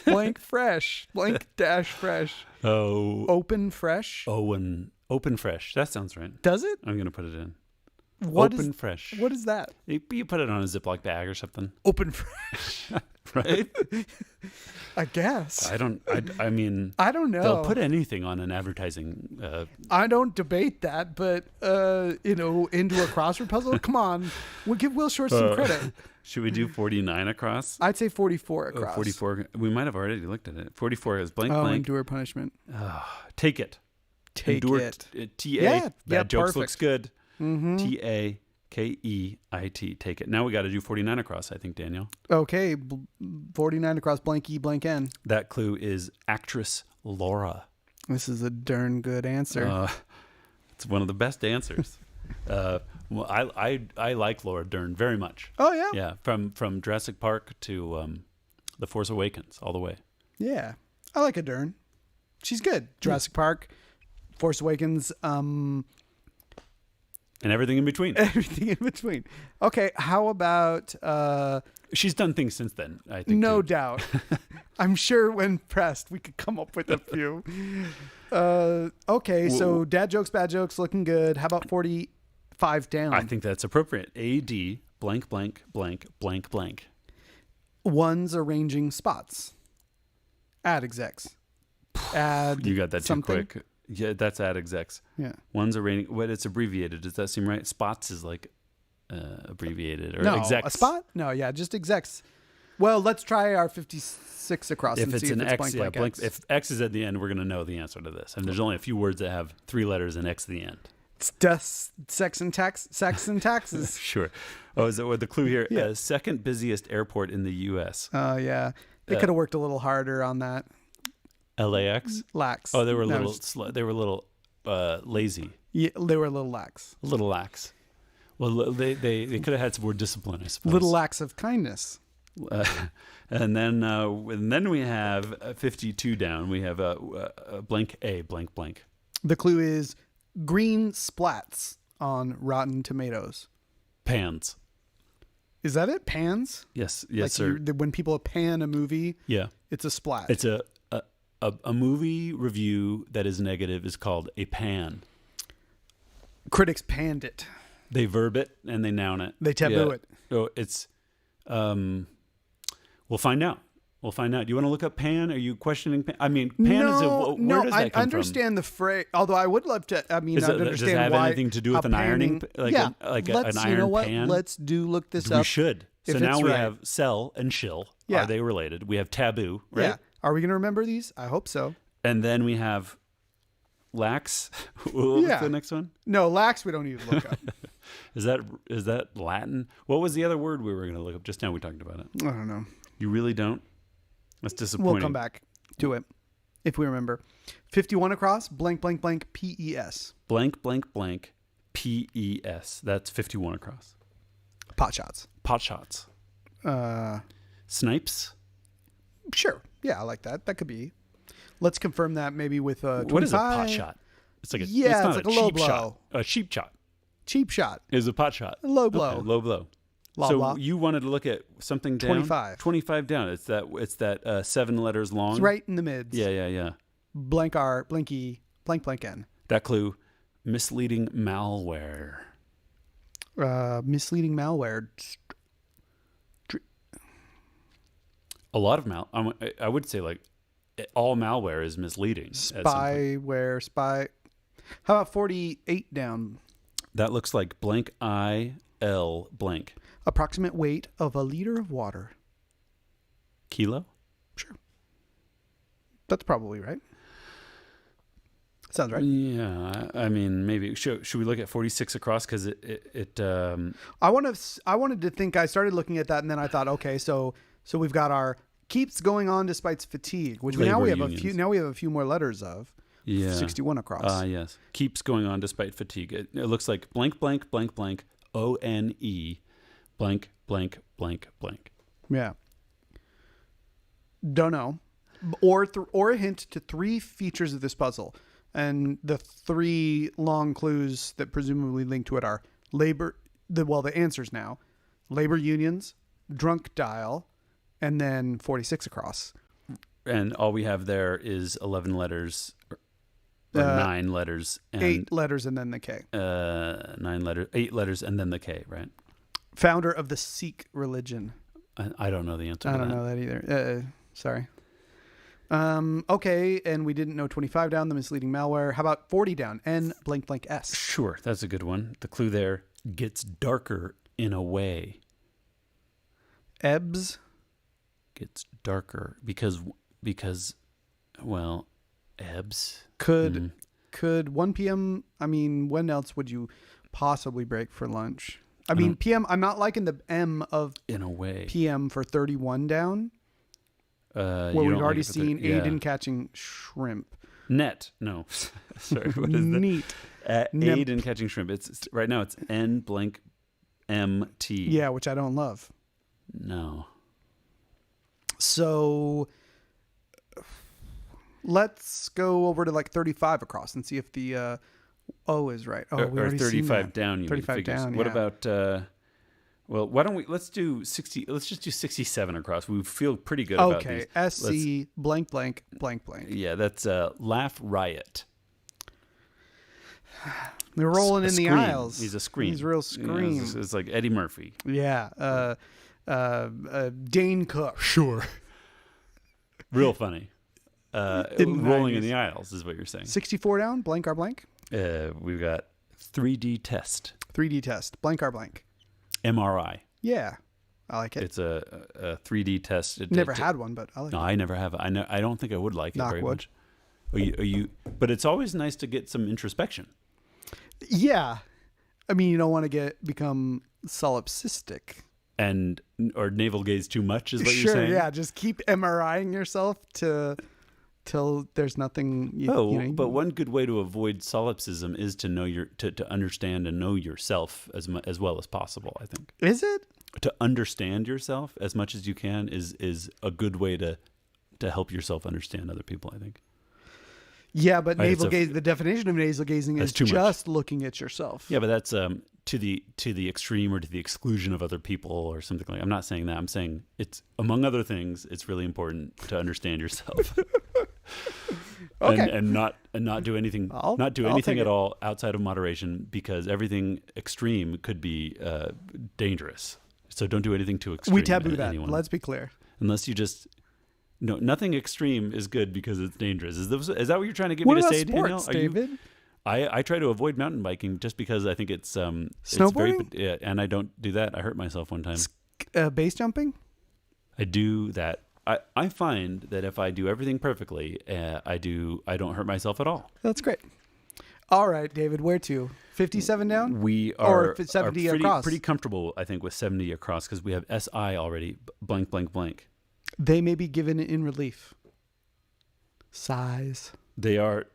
Blank fresh. Blank dash fresh. Oh. Open fresh. Owen. Open fresh. That sounds right. Does it? I'm going to put it in. What Open is- fresh. What is that? You put it on a Ziploc bag or something. Open fresh. Right? I guess. I mean, I don't know. they'll put anything on an advertising. I don't debate that, but into a crossword puzzle. Come on, we'll give Will Short some credit. Should we do 49 across? I'd say 44 across. 44. We might have already looked at it. 44 is blank Oh, blank. endure punishment. Take it. Take Endure it. T-A. Yeah, Bad jokes perfect. looks good. Mm-hmm. T-A-K-E-I-T. Take it. Now we got to do 49 across, I think, Daniel. Okay, 49 across. Blank E, blank N. That clue is actress Laura. This is a darn good answer. It's one of the best answers. Well, I like Laura Dern very much. Oh yeah. Yeah, from Jurassic Park to The Force Awakens, all the way. Yeah, I like a Dern. She's good. Jurassic Park, Force Awakens. And everything in between. Everything in between. Okay, how about... She's done things since then, I think. No too. doubt. I'm sure when pressed, we could come up with a few. Okay, so dad jokes, bad jokes, looking good. How about 45 down? I think that's appropriate. AD blank, blank, blank, blank, blank. One's arranging spots. Ad execs. Add You got that something. too quick. Yeah, that's ad execs. Yeah. One's arranging. What it's abbreviated. Does that seem right? Spots is like abbreviated or No, execs. a spot? No, yeah, just execs. Well, let's try our 56 across If and it's see an if it's X, blank, yeah, blank, blank. X. If X is at the end, we're gonna know the answer to this. And there's only a few words that have 3 letters and X at the end. It's dust, sex and taxes. Sure. Oh, is that what the clue here? Yeah. Second busiest airport in the U.S. Oh, yeah. They could have worked a little harder on that. LAX. Lax. Oh, they were a No, little. They were a little lazy. Yeah, they were a little lax. A little lax. Well, they could have had some more discipline, I suppose. Little lax of kindness. And then we have 52 down. We have a blank A blank blank. The clue is green splats on rotten tomatoes. Pans. Is that it? Pans? Yes, Like sir. when people pan a movie, Yeah, it's a splat. it's a movie review that is negative is called a pan. Critics panned it. They verb it and they noun it. They taboo it. Oh, it's. We'll find out. We'll find out. Do you want to look up pan? Are you questioning pan? I mean, pan is a. Where does that I come understand the phrase. Although I would love to. I mean, Is I it- understand does it have why anything to do with a an ironing, panning- like yeah, an let's, iron you know what? pan? Let's look this We up. should. So if now it's we right. have sell and shill. Yeah. Are they related? We have taboo, right? Yeah. Are we going to remember these? I hope so. And then we have lax. What was Yeah. the next one? No, lax. We don't need to look up. Is that Latin? What was the other word we were going to look up? Just now we talked about it. I don't know. You really don't? That's disappointing. We'll come back to it if we remember. 51 across. Blank blank blank. PES. Blank, blank, blank. PES. That's 51 across. Pot shots. Pot shots. Snipes. Sure. Yeah, I like that. That could be. Let's confirm that maybe with 25. What is a pot shot? It's like a Yeah, not it's like a low cheap blow. shot. A cheap shot Cheap shot. is a pot shot. Low blow. Okay, low blow. Blah, so blah. you wanted to look at something down? 25. 25 down. It's that 7 letters long. It's right in the mids. Yeah. Blank R, blanky, blank blank N. That clue, misleading malware. Misleading malware. A lot of I would say like all malware is misleading. at some point. Spyware. Spy. How about 48 down? That looks like blank IL blank. Approximate weight of a liter of water. Kilo? Sure. That's probably right. Sounds right. Yeah, I mean maybe should we look at 46 across because I wanted to think. I started looking at that, and then I thought, okay, so we've got our keeps going on despite fatigue, which now Labor we have unions. a few. Now we have a few more letters of. Yeah. 61 across. Yes. Keeps going on despite fatigue. It looks like blank, blank, blank, blank, ONE, blank, blank, blank, blank. Yeah. Don't know. Or a hint to 3 features of this puzzle. And the 3 long clues that presumably link to it are the answers now. Labor unions, drunk dial, and then 46 across. And all we have there is 11 letters, or 9 letters. And 8 letters and then the K. 9 letters, 8 letters, and then the K, right? Founder of the Sikh religion. I don't know the answer to I don't that. know that either. Sorry. Okay, and we didn't know 25 down, the misleading malware. How about 40 down? N blank blank S. Sure, that's a good one. The clue there gets darker in a way. Ebbs. Gets darker because well, ebbs. Could 1 p.m. I mean, when else would you possibly break for lunch? I mean, PM. I'm not liking the M of in a way. PM for 31 down. Where You we've don't already like it, but seen yeah. aid in catching shrimp. Net. No. Sorry, what is that? Neat. Aid in catching shrimp. It's right now it's N blank MT. Yeah, which I don't love. No. So let's go over to like 35 across and see if the O is right. Oh, we or already seen 35 that. down. You 35 mean figures. down. What yeah. about? Well, why don't we? Let's do 60. Let's just do 67 across. We feel pretty good about these. Okay. SC blank blank blank blank. Yeah, that's Laugh Riot. They're rolling in the Scream. aisles. He's a scream. He's real scream. Yeah, it's like Eddie Murphy. Yeah. Dane Cook. Sure. Real funny. Rolling in the aisles is what you're saying. 64 down. Blank or blank. We've got 3D test. 3D test. Blank or blank. MRI. Yeah. I like it. It's a 3D test. Never had one, but I like it. No, I never have. I don't think I would like it very Knockwood. much. But it's always nice to get some introspection. Yeah. I mean, you don't want to become solipsistic. Or navel gaze too much is what Sure, you're saying? yeah. Just keep MRIing yourself till there's nothing. But one good way to avoid solipsism is to know to understand and know yourself as well as possible. I think. Is it? To understand yourself as much as you can is a good way to help yourself understand other people. I think. Yeah, but navel gaze. The definition of navel gazing is just looking at yourself. Yeah, but that's to the extreme or to the exclusion of other people or something like. I'm not saying that. I'm saying it's among other things. It's really important to understand yourself. Okay. and not do anything at all outside of moderation, because everything extreme could be dangerous. So don't do anything too extreme. We taboo that. Anyone. Let's be clear. Unless you just. No, nothing extreme is good because it's dangerous. Is that what you're trying to get me to say, sports, Daniel? David? I try to avoid mountain biking just because I think it's snowboarding. It's very, and I don't do that. I hurt myself one time. Base jumping. I do that. I find that if I do everything perfectly, I don't hurt myself at all. That's great. All right, David, where to? 57 down? We are 70 pretty, across. Pretty comfortable, I think, with 70 across because we have SI already. Blank, blank, blank. They may be given in relief. Size. They are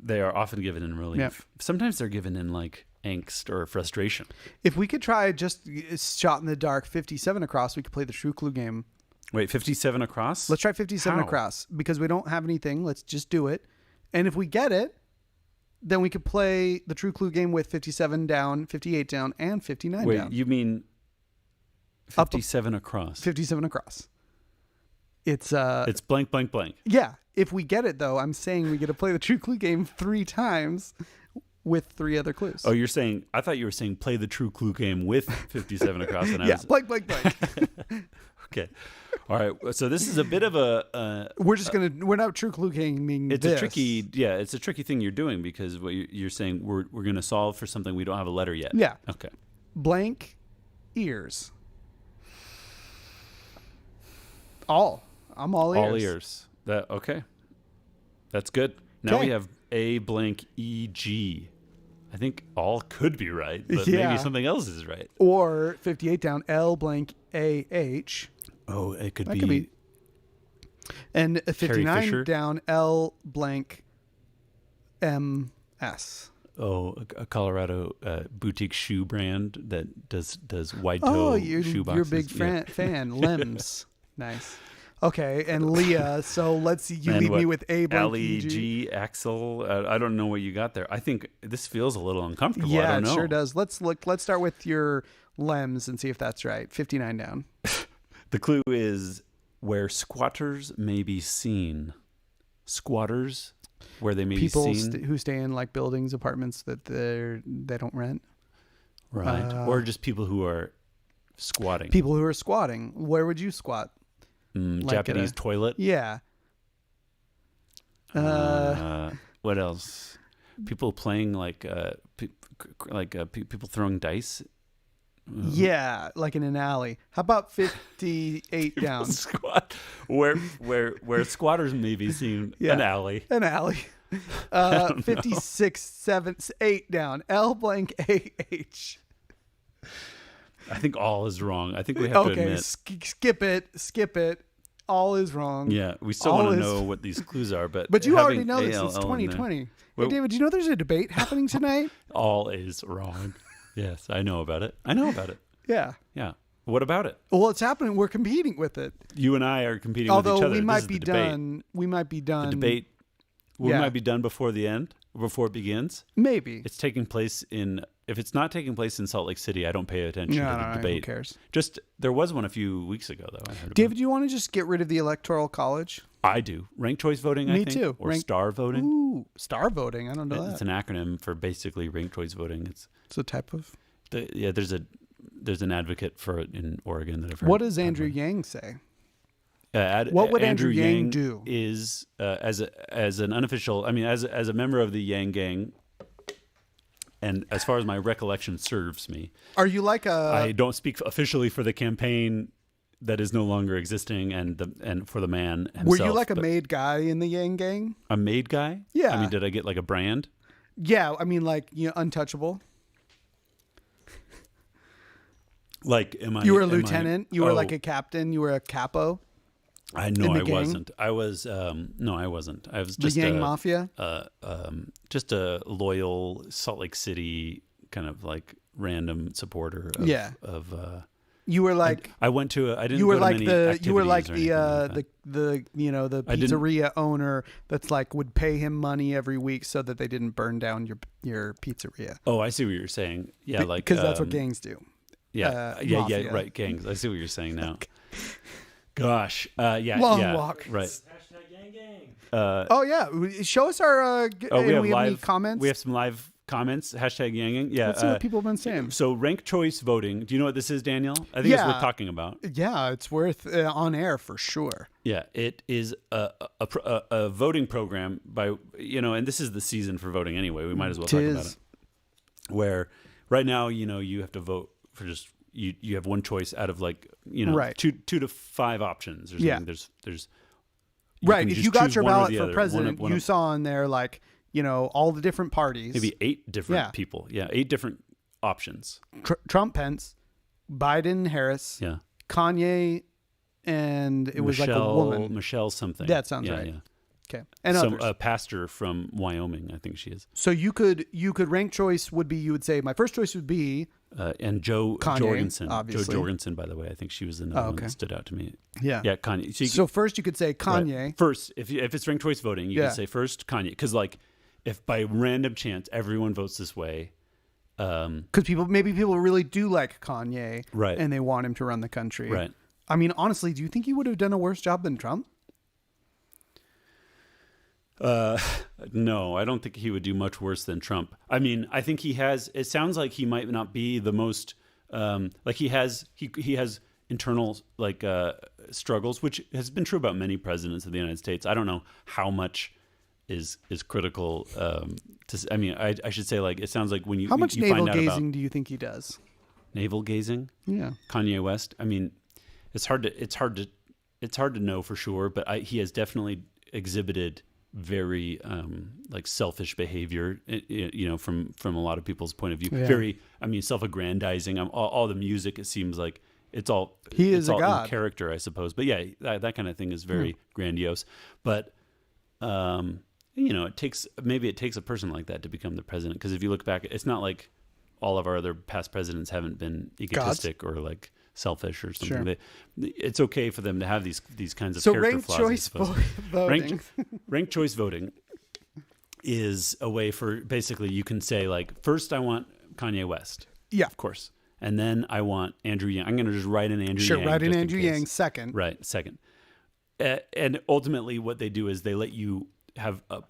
often given in relief. Yep. Sometimes they're given in like angst or frustration. If we could try just shot in the dark 57 across, we could play the True Clue game. Wait, 57 across? Let's try 57 How? across because we don't have anything. Let's just do it. And if we get it, then we could play the True Clue game with 57 down, 58 down, and 59 Wait, down. you mean 57 across? 57 across. It's blank, blank, blank. Yeah. If we get it, though, I'm saying we get to play the True Clue game 3 times with 3 other clues. Oh, I thought you were saying play the True Clue game with 57 across. And yeah, blank, blank, blank. Okay. All right. So this is a bit of we're not True Clue gaming. It's a tricky thing you're doing because what you're saying we're going to solve for something we don't have a letter yet. Yeah. Okay. Blank ears. I'm all ears. All ears. Okay. That's good. Now we have A blank EG. I think all could be right, but maybe something else is right. Or 58 down L blank AH. Oh, it could Could be. And 59 down L blank MS. Oh, a Colorado boutique shoe brand that does wide toe shoe boxes. You're a big fan. Lems. Nice. Okay, and Leah. So you leave me with A blank LEG, Axel. I don't know what you got there. I think this feels a little uncomfortable. Yeah, I don't know. It sure does. Let's look. Let's start with your Lems and see if that's right. 59 down. The clue is where squatters may be seen. Squatters, where they may be seen. People who stay in like buildings, apartments that they don't rent. Right. Or just people who are squatting. People who are squatting. Where would you squat? Japanese toilet. Yeah. What else? People playing people throwing dice. Yeah, like in an alley. How about 58 down? Squat where squatters may be seen. Yeah. An alley. 56, 7, 8 down. L blank AH. I think all is wrong. I think we have to admit. Skip it. All is wrong. Yeah, we still want to know what these clues are, but you already know this. It's 2020. Hey, David, do you know there's a debate happening tonight? All is wrong. Yes, I know about it. Yeah. Yeah. What about it? Well, it's happening. We're competing with it. You and I are competing with each other. We might be done. The debate We might be done before the end, before it begins. Maybe. It's taking place if it's not taking place in Salt Lake City, I don't pay attention to the debate. Who cares? There was one a few weeks ago, though. I heard David, do you want to just get rid of the Electoral College? I do. Ranked choice voting, I think. Me too. Or star voting. Ooh, star voting. I don't know that. It's an acronym for basically ranked choice voting. It's a type of... There's an advocate for it in Oregon that I've heard. What does Andrew Yang say? What would Andrew Yang do? Is as an unofficial, I mean, as a member of the Yang Gang, and as far as my recollection serves me, are you like I don't speak officially for the campaign that is no longer existing, and for the man himself. Were you like a made guy in the Yang Gang? A made guy? Yeah. I mean, did I get like a brand? Yeah, I mean, like, untouchable. Like, You were a lieutenant. You were like a captain. You were a capo. I wasn't. I was no, I wasn't. I was just the Yang Mafia. Just a loyal Salt Lake City kind of like random supporter. You were like I went to. I didn't. You were go like to the. many You were like the the pizzeria owner that's like would pay him money every week so that they didn't burn down your pizzeria. Oh, I see what you're saying. Yeah, like because that's what gangs do. Yeah, yeah, right. Gangs. I see what you're saying now. Gosh, long walk. Right. Hashtag gang gang. Oh yeah, show us our. We have any comments. We have some live comments. Hashtag yanging. Yeah. Let's see what people have been saying. So ranked choice voting. Do you know what this is, Daniel? I think it's worth talking about. Yeah, it's worth on air for sure. Yeah, it is a voting program by and this is the season for voting anyway. We might as well talk about it. Where right now you have to vote for just. You have one choice out of like right. two to five options or something. Yeah. There's right. If you got your ballot for president, you saw on there like all the different parties. Maybe 8 different people. Yeah, 8 different options. Trump, Pence, Biden, Harris. Yeah. Kanye, and it was like a woman. Michelle something. That sounds right. Yeah. Okay. And others. A pastor from Wyoming, I think she is. So you could rank choice would be you would say my first choice would be and Joe Kanye, Jorgensen. obviously. Joe Jorgensen, by the way, I think she was the one that stood out to me. Yeah. Yeah, Kanye. So first you could say Kanye. Right. First, if it's ranked choice voting, you could say first Kanye, because like if by random chance everyone votes this way, because people really do like Kanye, right, and they want him to run the country, right. I mean, honestly, do you think he would have done a worse job than Trump? No, I don't think he would do much worse than Trump. I mean, I think he has. It sounds like he might not be the most. Like he has internal like struggles, which has been true about many presidents of the United States. I don't know how much is critical. I mean, I should say like it sounds like when you how much you navel find out gazing about do you think he does? Navel gazing? Yeah, Kanye West. I mean, it's hard to know for sure, but he has definitely exhibited very like selfish behavior, from a lot of people's point of view. Yeah. Very, I mean, self-aggrandizing. All the music, it seems like it's all a god in character, I suppose. But yeah, that kind of thing is very grandiose. But it takes a person like that to become the president. Because if you look back, it's not like all of our other past presidents haven't been egotistic or like selfish or something. Sure. It's okay for them to have these kinds of character ranked flaws. Choice voting. Ranked choice voting is a way for basically you can say like first I want Kanye West. Yeah, of course, and then I want Andrew Yang. I'm going to just write in Andrew Yang. Sure, write in Andrew Yang second. Right, second. And ultimately, what they do is they let you have a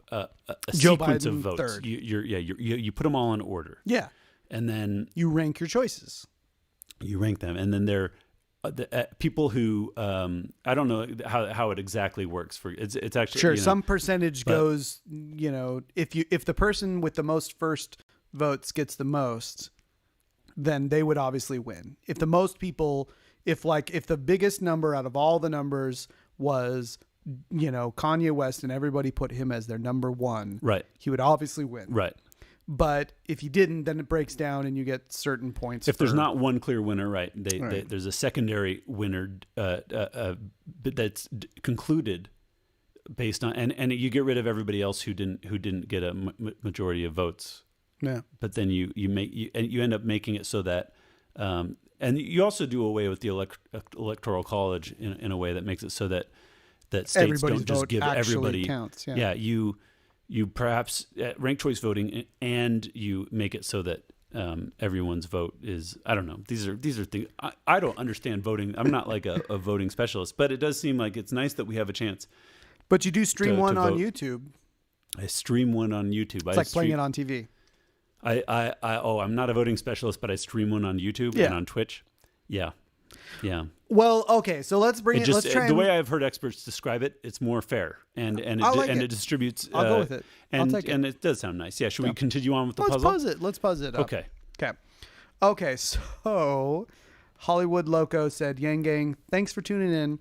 Joe sequence Biden of votes. Third. You put them all in order. Yeah, and then you rank your choices. You rank them, and then they're people who I don't know how it exactly works. For it's actually sure some percentage goes. If the person with the most first votes gets the most, then they would obviously win. If the most people, if the biggest number out of all the numbers was Kanye West and everybody put him as their number one, right, he would obviously win, right. But if you didn't, then it breaks down and you get certain points. If there's not one clear winner, right, there's a secondary winner that's concluded based on, and you get rid of everybody else who didn't get a majority of votes. Yeah. But then you end up making it so that, and you also do away with the electoral college in a way that makes it so that states don't just give everybody counts. Yeah, you perhaps rank choice voting, and you make it so that everyone's vote is, I don't know. These are things I don't understand voting. I'm not like a voting specialist, but it does seem like it's nice that we have a chance. But you do stream one on vote. YouTube. I stream one on YouTube. It's like playing it on TV. I'm not a voting specialist, but I stream one on YouTube and on Twitch. Yeah. Yeah. Well, okay, so let's bring it. Let's try the way I've heard experts describe it, it's more fair, and it distributes. I'll go with it. I'll take it. And it does sound nice. Yeah. Should we continue on with the puzzle? Let's puzz it up. Okay. Okay. So Hollywood Loco said, "Yang Gang, thanks for tuning in.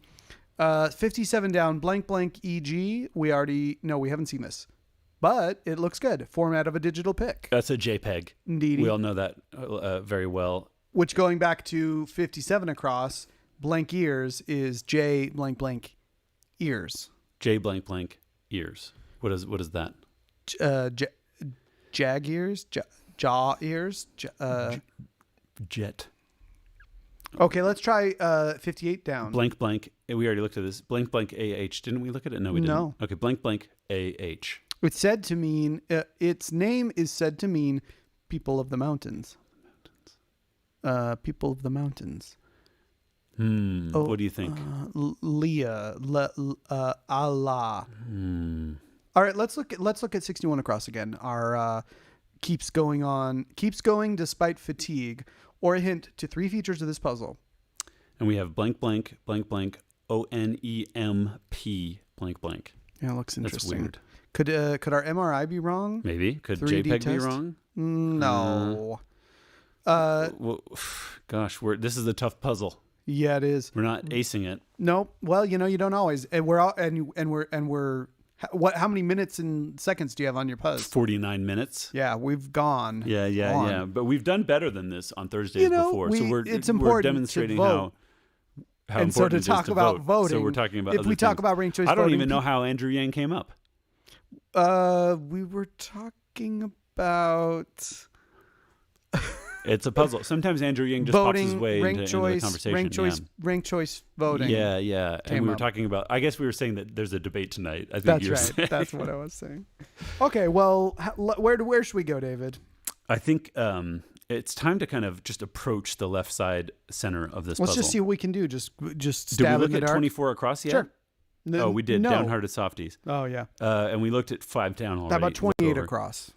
57 down. Blank blank. E.g. We haven't seen this, but it looks good. Format of a digital pic. That's a JPEG. Indeed. We all know that very well. Which, going back to 57 across, blank ears is J blank blank ears. J blank blank ears. What is that? Jag ears? Jaw ears? Jet. Okay, let's try 58 down. Blank blank. We already looked at this. Blank blank AH. Didn't we look at it? No, we didn't. No. Okay, blank blank AH. It's said to mean, its name is said to mean people of the mountains. People of the mountains. What do you think? Leah, Allah. All right, let's look at 61 across again. Our keeps going despite fatigue, or a hint to 3 features of this puzzle. And we have blank blank blank blank ONEMP blank blank. Yeah, it looks interesting. That's weird. Could our MRI be wrong? Maybe. Could 3D JPEG be test? wrong? No. Well, gosh, this is a tough puzzle. Yeah, it is. We're not acing it. No. Well, you don't always. And we're how many minutes and seconds do you have on your puzz? 49 minutes. Yeah, we've gone. Yeah. But we've done better than this on Thursdays before. So it's important we're demonstrating to vote. how and important so it to is talk to about vote. voting. So we're talking about if other we talk things. about ranked choice I don't voting, even know how Andrew Yang came up. We were talking about It's a puzzle. Sometimes Andrew Yang just voting, pops his way into the conversation. Ranked choice voting. Yeah. And we were talking about, I guess we were saying that there's a debate tonight. I think That's you were right. saying. That's what I was saying. Okay, well, where should we go, David? I think it's time to kind of just approach the left side center of this puzzle. Let's just see what we can do. Just Did stab we in look the at dark. 24 across yet? Sure. Oh, we did. No. Downhearted softies. Oh, yeah. And we looked at 5 down already. How about 28 Look over. across?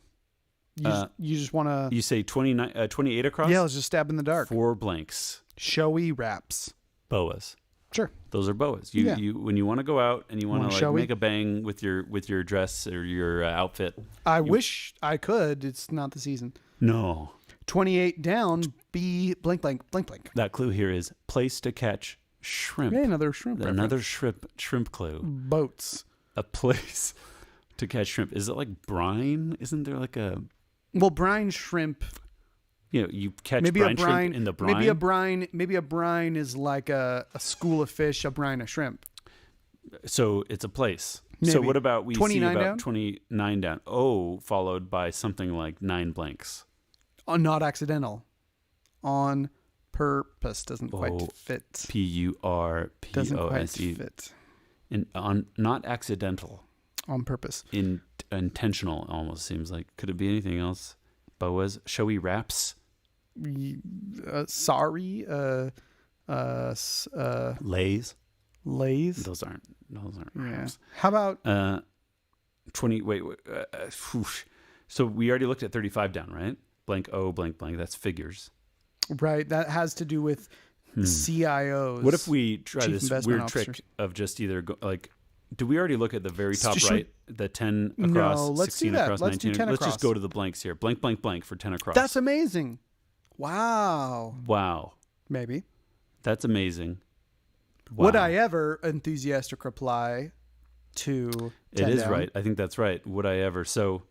You just want to... You say 28 across? Yeah, let's just stab in the dark. 4 blanks. Showy wraps. Boas. Sure. Those are boas. You when you want to go out and you want to like make a bang with your dress or your outfit. I wish I could. It's not the season. No. 28 down. B blank blank blank blank. That clue here is place to catch shrimp. Yeah, another shrimp. Another shrimp clue. Boats. A place to catch shrimp. Is it like brine? Isn't there like a... Well, brine shrimp. You catch shrimp in the brine. Maybe a brine is like a school of fish, a brine of shrimp. So it's a place. Maybe. So what about we see about down? 29 down? Oh, followed by something like 9 blanks. Not accidental. On purpose. Doesn't quite fit. PURPOSE. Doesn't quite fit. On not accidental. On purpose. Intentional almost seems like. Could it be anything else? Boas, showy wraps. Sorry. Lays. Those aren't wraps. How about 20? Wait. So we already looked at 35 down, right? Blank O blank blank. That's figures. Right. That has to do with CIOs. What if we try Chief this Investment weird Officers. trick of just either do we already look at the very top Should right, the 10 across, No, let's 16 do that. across, Let's do 19? 10 Let's just across. go to the blanks here. Blank blank blank for 10 across. That's amazing. Wow. Maybe. That's amazing. Wow. Would I ever enthusiastic reply to 10 It is down? right. I think that's right. Would I ever? So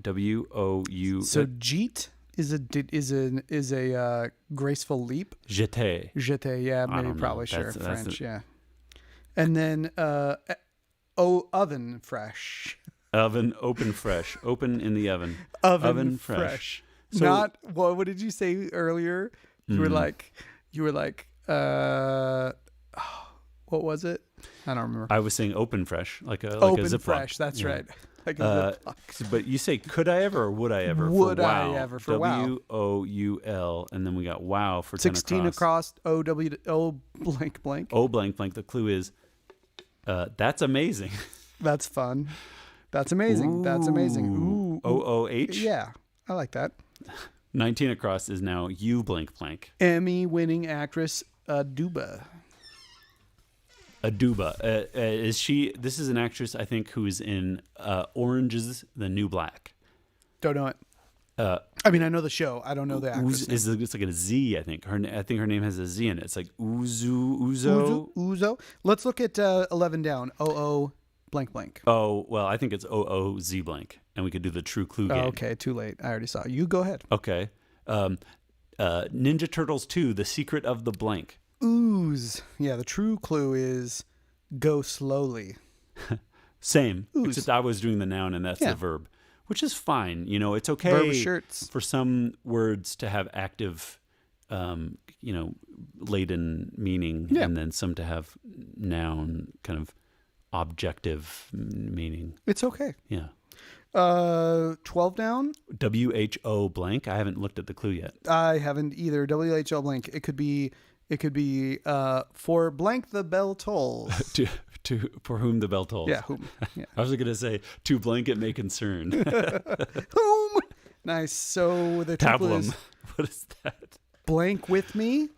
WOU. So jeet is a graceful leap. Jeté. Jeté, yeah, I maybe don't know. probably sure. That's French, yeah. And then oven fresh. Oven open fresh. Open in the oven. Oven fresh. So, Not what did you say earlier? You were like what was it? I don't remember. I was saying open fresh, like a Open Ziploc. fresh, that's right. Like a Ziploc. But you say could I ever or would I ever? Would for I wow. ever for wow. WOUL, and then we got wow for 16 across. O blank blank. O blank blank. The clue is that's amazing. That's fun. That's amazing. Ooh. That's amazing. Ooh. OOH. Yeah, I like that. 19 across is now U blank blank. Emmy-winning actress Aduba. Is she? This is an actress, I think, who is in Orange Is the New Black. Don't know it. I mean, I know the show. I don't know the actress. It's like a Z, I think. I think her name has a Z in it. It's like Uzo. Let's look at 11 down. OO blank blank. Oh, well, I think it's OOZ blank, and we could do the true clue game. Oh, okay, too late. I already saw it. You go ahead. Okay. Ninja Turtles 2, The Secret of the Blank. Ooze. Yeah, the true clue is go slowly. Same, Ooze. except I was doing the noun and that's the verb, which is fine. You know, it's okay Verb shirts. For some words to have active, laden meaning, and then some to have noun kind of objective meaning. It's okay. Yeah. 12 down. WHO blank. I haven't looked at the clue yet. I haven't either. WHO blank. It could be for blank the bell tolls. to for whom the bell tolls. Yeah, whom. Yeah. I was going to say to blank it may concern. Whom. Nice. So the triple Tablum. is What is that? blank with me.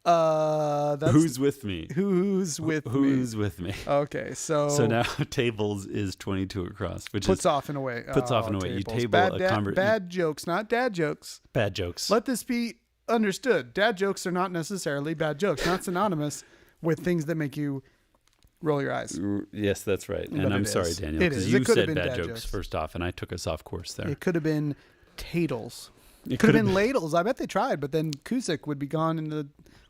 That's Who's with me? Who's with me? Who's with me? Okay, so now tables is 22 across, which puts is off in a way. puts off in a way. You Tables. table bad jokes, not dad jokes. bad jokes. Let this be understood. Dad jokes are not necessarily bad jokes, not synonymous with things that make you roll your eyes. Yes, that's right. But And I'm it sorry, is. Daniel, It because is. you It could have said been bad dad jokes jokes. first off, and I took us off course there. It could have been tadles. It Could have been ladles. I bet they tried, but then Cusick would be gone in the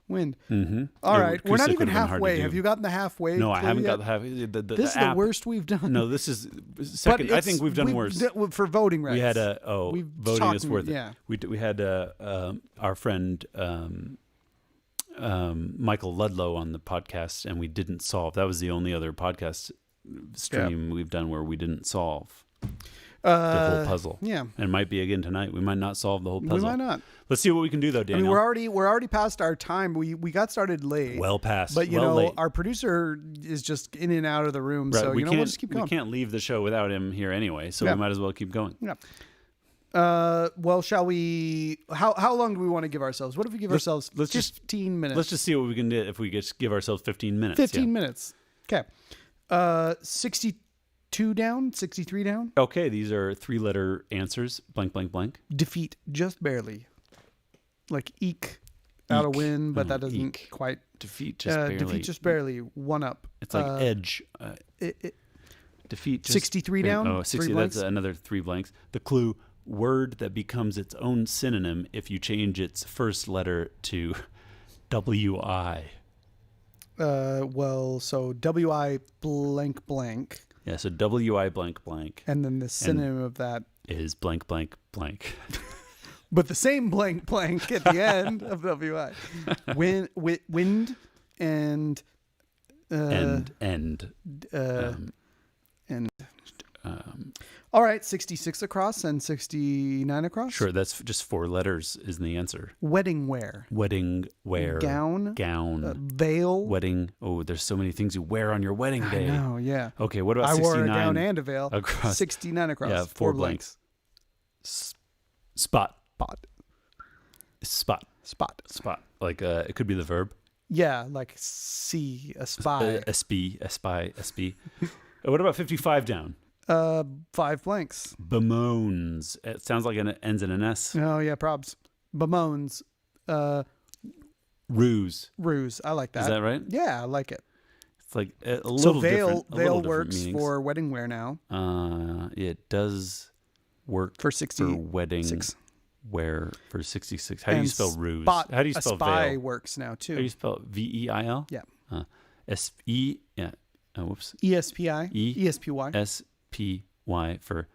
wind. Mm-hmm. All right, we're not Cusick even would've been hard to halfway. do. Have you gotten the halfway? No, I clue haven't yet? got the half. This is the worst we've done. No, this is second. I think we've done worse. For voting rights. We had voting is worth it. Yeah. We had our friend Michael Ludlow on the podcast, and we didn't solve. That was the only other podcast stream we've done where we didn't solve the whole puzzle. Yeah, and it might be again tonight. We might not solve the whole puzzle. we might not. Let's see what we can do though, I Daniel. mean, we're already past our time. We got started late. Well past, but you well know, late. our producer is just in and out of the room, Right. so we'll just keep going. We can't leave the show without him here anyway, so we might as well keep going. Yeah. Well, shall we? How long do we want to give ourselves? What if we give ourselves 15 minutes? Let's just see what we can do if we just give ourselves 15 minutes. 15 minutes. Okay. 62 down, 63 down. Okay, these are 3-letter answers. Blank, blank, blank. Defeat just barely. Like eke out a win, but that doesn't quite. Defeat just barely. Defeat just barely. One up. It's like edge. Defeat just 63 down. Oh, 60. That's another 3 blanks. The clue: word that becomes its own synonym if you change its first letter to WI. Well, so WI blank blank. Yeah, so WI blank blank. And then the synonym of that is blank blank blank. But the same blank blank at the end of WI. Wind and all right, 66 across and 69 across. Sure, that's just 4 letters is the answer. Wedding wear. Wedding wear. Gown. Veil. Wedding. Oh, there's so many things you wear on your wedding day. I know, yeah. Okay, what about 69? I wore a gown and a veil. Across. 69 across. Yeah, 4 blanks. Spot. Like it could be the verb. Yeah, like see a spy. A spy. What about 55 down? 5 blanks. Bemoans. It sounds like it ends in an S. Oh yeah, probs. Bemoans. Ruse. I like that. Is that right? Yeah, I like it. It's like a little different. Veil works for wedding wear now. It does work for 60 for wedding wear for 66. How do you spell ruse? How do you spell a spy veil? Works now too. How do you spell VEIL? Yeah. SE. Yeah. Whoops. ESPI. ESPY. SPY for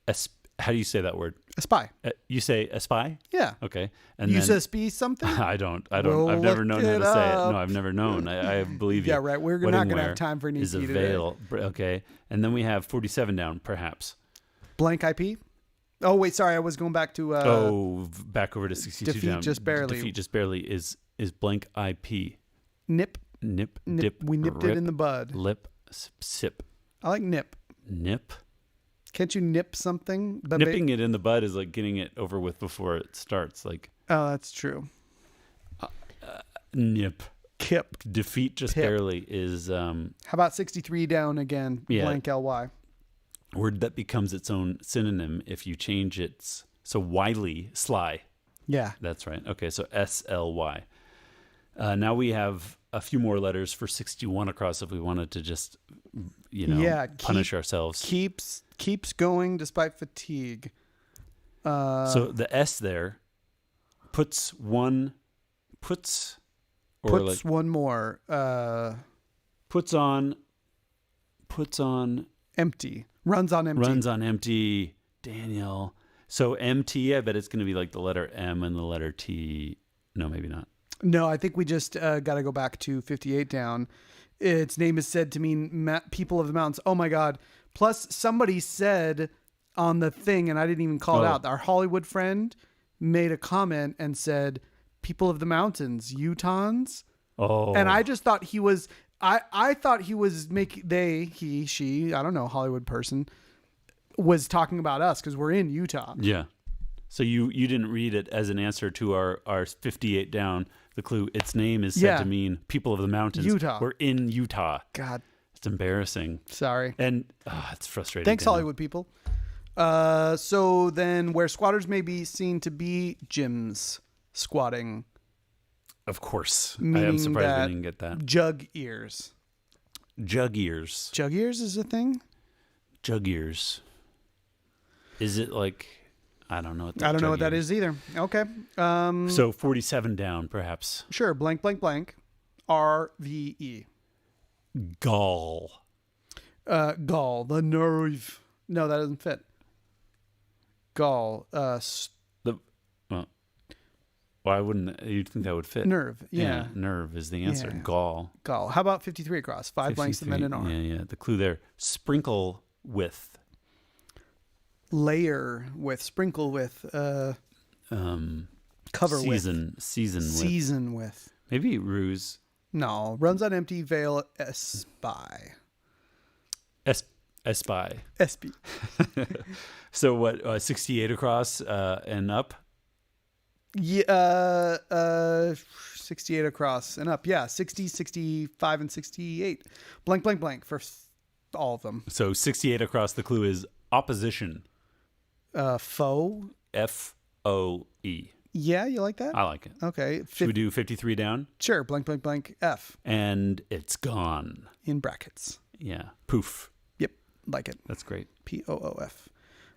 S. How do you say that word? A spy. You say a spy? Yeah. Okay. And You then said spy something? I don't. We'll I've never known how to look it say it. up. No, I've never known. I believe you. Yeah, right. We're not going to have time for an is EP a today. veil. Okay. And then we have 47 down, perhaps. Blank IP? Oh, wait, sorry. I was going back to... back over to 62 defeat down. just barely. Defeat just barely is blank IP. Nip. Nip, Nip. dip, We nipped rip, it in the bud. lip, sip. I like nip. Nip. Can't you nip something? Nipping it in the bud is like getting it over with before it starts. Like Oh, that's true. nip. Kip. Defeat just Pip. barely is How about 63 down again? Yeah. Blank LY. word that becomes its own synonym if you change its. So wily, sly. Yeah. That's right. Okay, so SLY. Now we have a few more letters for 61 across if we wanted to just, punish ourselves. Keeps going despite fatigue. So the S there puts one more. Puts on Empty. Runs on empty. Daniel. So MT, I bet it's going to be like the letter M and the letter T. No, maybe not. No, I think we just got to go back to 58 down. Its name is said to mean people of the mountains. Oh my God. Plus somebody said on the thing, and I didn't even call it out, our Hollywood friend made a comment and said, people of the mountains, Utahns. Oh. And I just thought he was, I thought he was she, I don't know, Hollywood person, was talking about us because we're in Utah. Yeah. So you didn't read it as an answer to our 58 down. The clue, its name is said to mean people of the mountains. Utah. We're in Utah. God. It's embarrassing. Sorry. And it's frustrating. Thanks, Hollywood people. So then where squatters may be seen to be gyms squatting. Of course. I Meaning am surprised that we didn't get that. Jug ears. Jug ears. Jug ears is a thing? Jug ears. Is it like... I don't know what that I don't know what that is either. Okay. So 47 down, perhaps. Sure. Blank, blank, blank. RVE. Gall. Gall. The nerve. No, that doesn't fit. Gall. Why wouldn't you'd think that would fit? Nerve. Yeah. Nerve is the answer. Yeah. Gall. Gall. How about 53 across? 5 blanks and then an R. Yeah. The clue there. Sprinkle with. Layer with. Sprinkle with. Cover season, with. Season with. Maybe ruse. No. Runs on empty. Veil. Espy. Espy. SP. So what? 68 across and up. Yeah, 68 across and up. Yeah, 60, 65, and 68. Blank, blank, blank for all of them. So 68 across. The clue is opposition. Foe. FOE. Yeah, you like that? I like it. Okay. Should we do 53 down? Sure. Blank, blank, blank. F. And it's gone. In brackets. Yeah. Poof. Yep. Like it. That's great. POOF.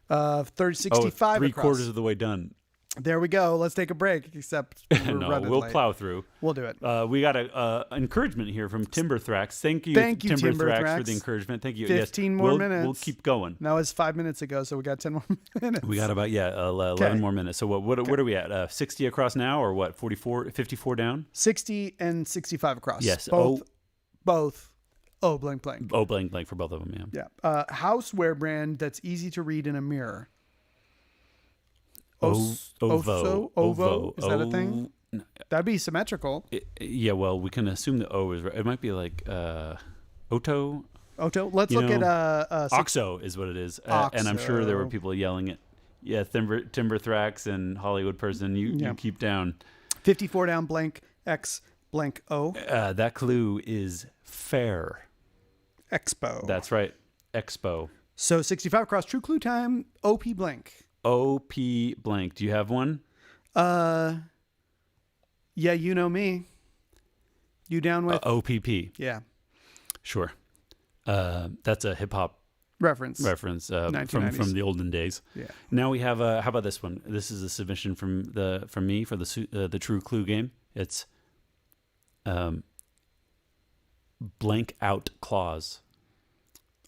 30, 65 3 across. quarters of the way done. There we go. Let's take a break, except we're running we'll late. plow through. We'll do it. We got a encouragement here from Timberthrax. Thank you, Timberthrax. for the encouragement. Thank you. 15 more minutes. We'll keep going. That was 5 minutes ago, so we got 10 more minutes. We got about 11 more minutes. So what are we at? 60 across now, or what? 54 down? 60 and 65 across. Yes. Both. Oh, blank, blank. Oh, blank, blank for both of them. Yeah. Yeah. Houseware brand that's easy to read in a mirror. Ovo. Is that a thing? That'd be symmetrical. Well, we can assume the O is right. It might be like Oto. Let's look at Oxo is what it is. And I'm sure there were people yelling it. Yeah, Timberthrax and Hollywood person, you keep down. 54 down, blank X, blank O. That clue is fair. Expo. That's right. Expo. So 65 across, true clue time, OP blank. OP blank. Do you have one? Yeah, you know me. You down with? OPP. Yeah. Sure. That's a hip hop reference from the olden days. Yeah. Now we have how about this one? This is a submission from me for the True Clue game. It's blank out clause.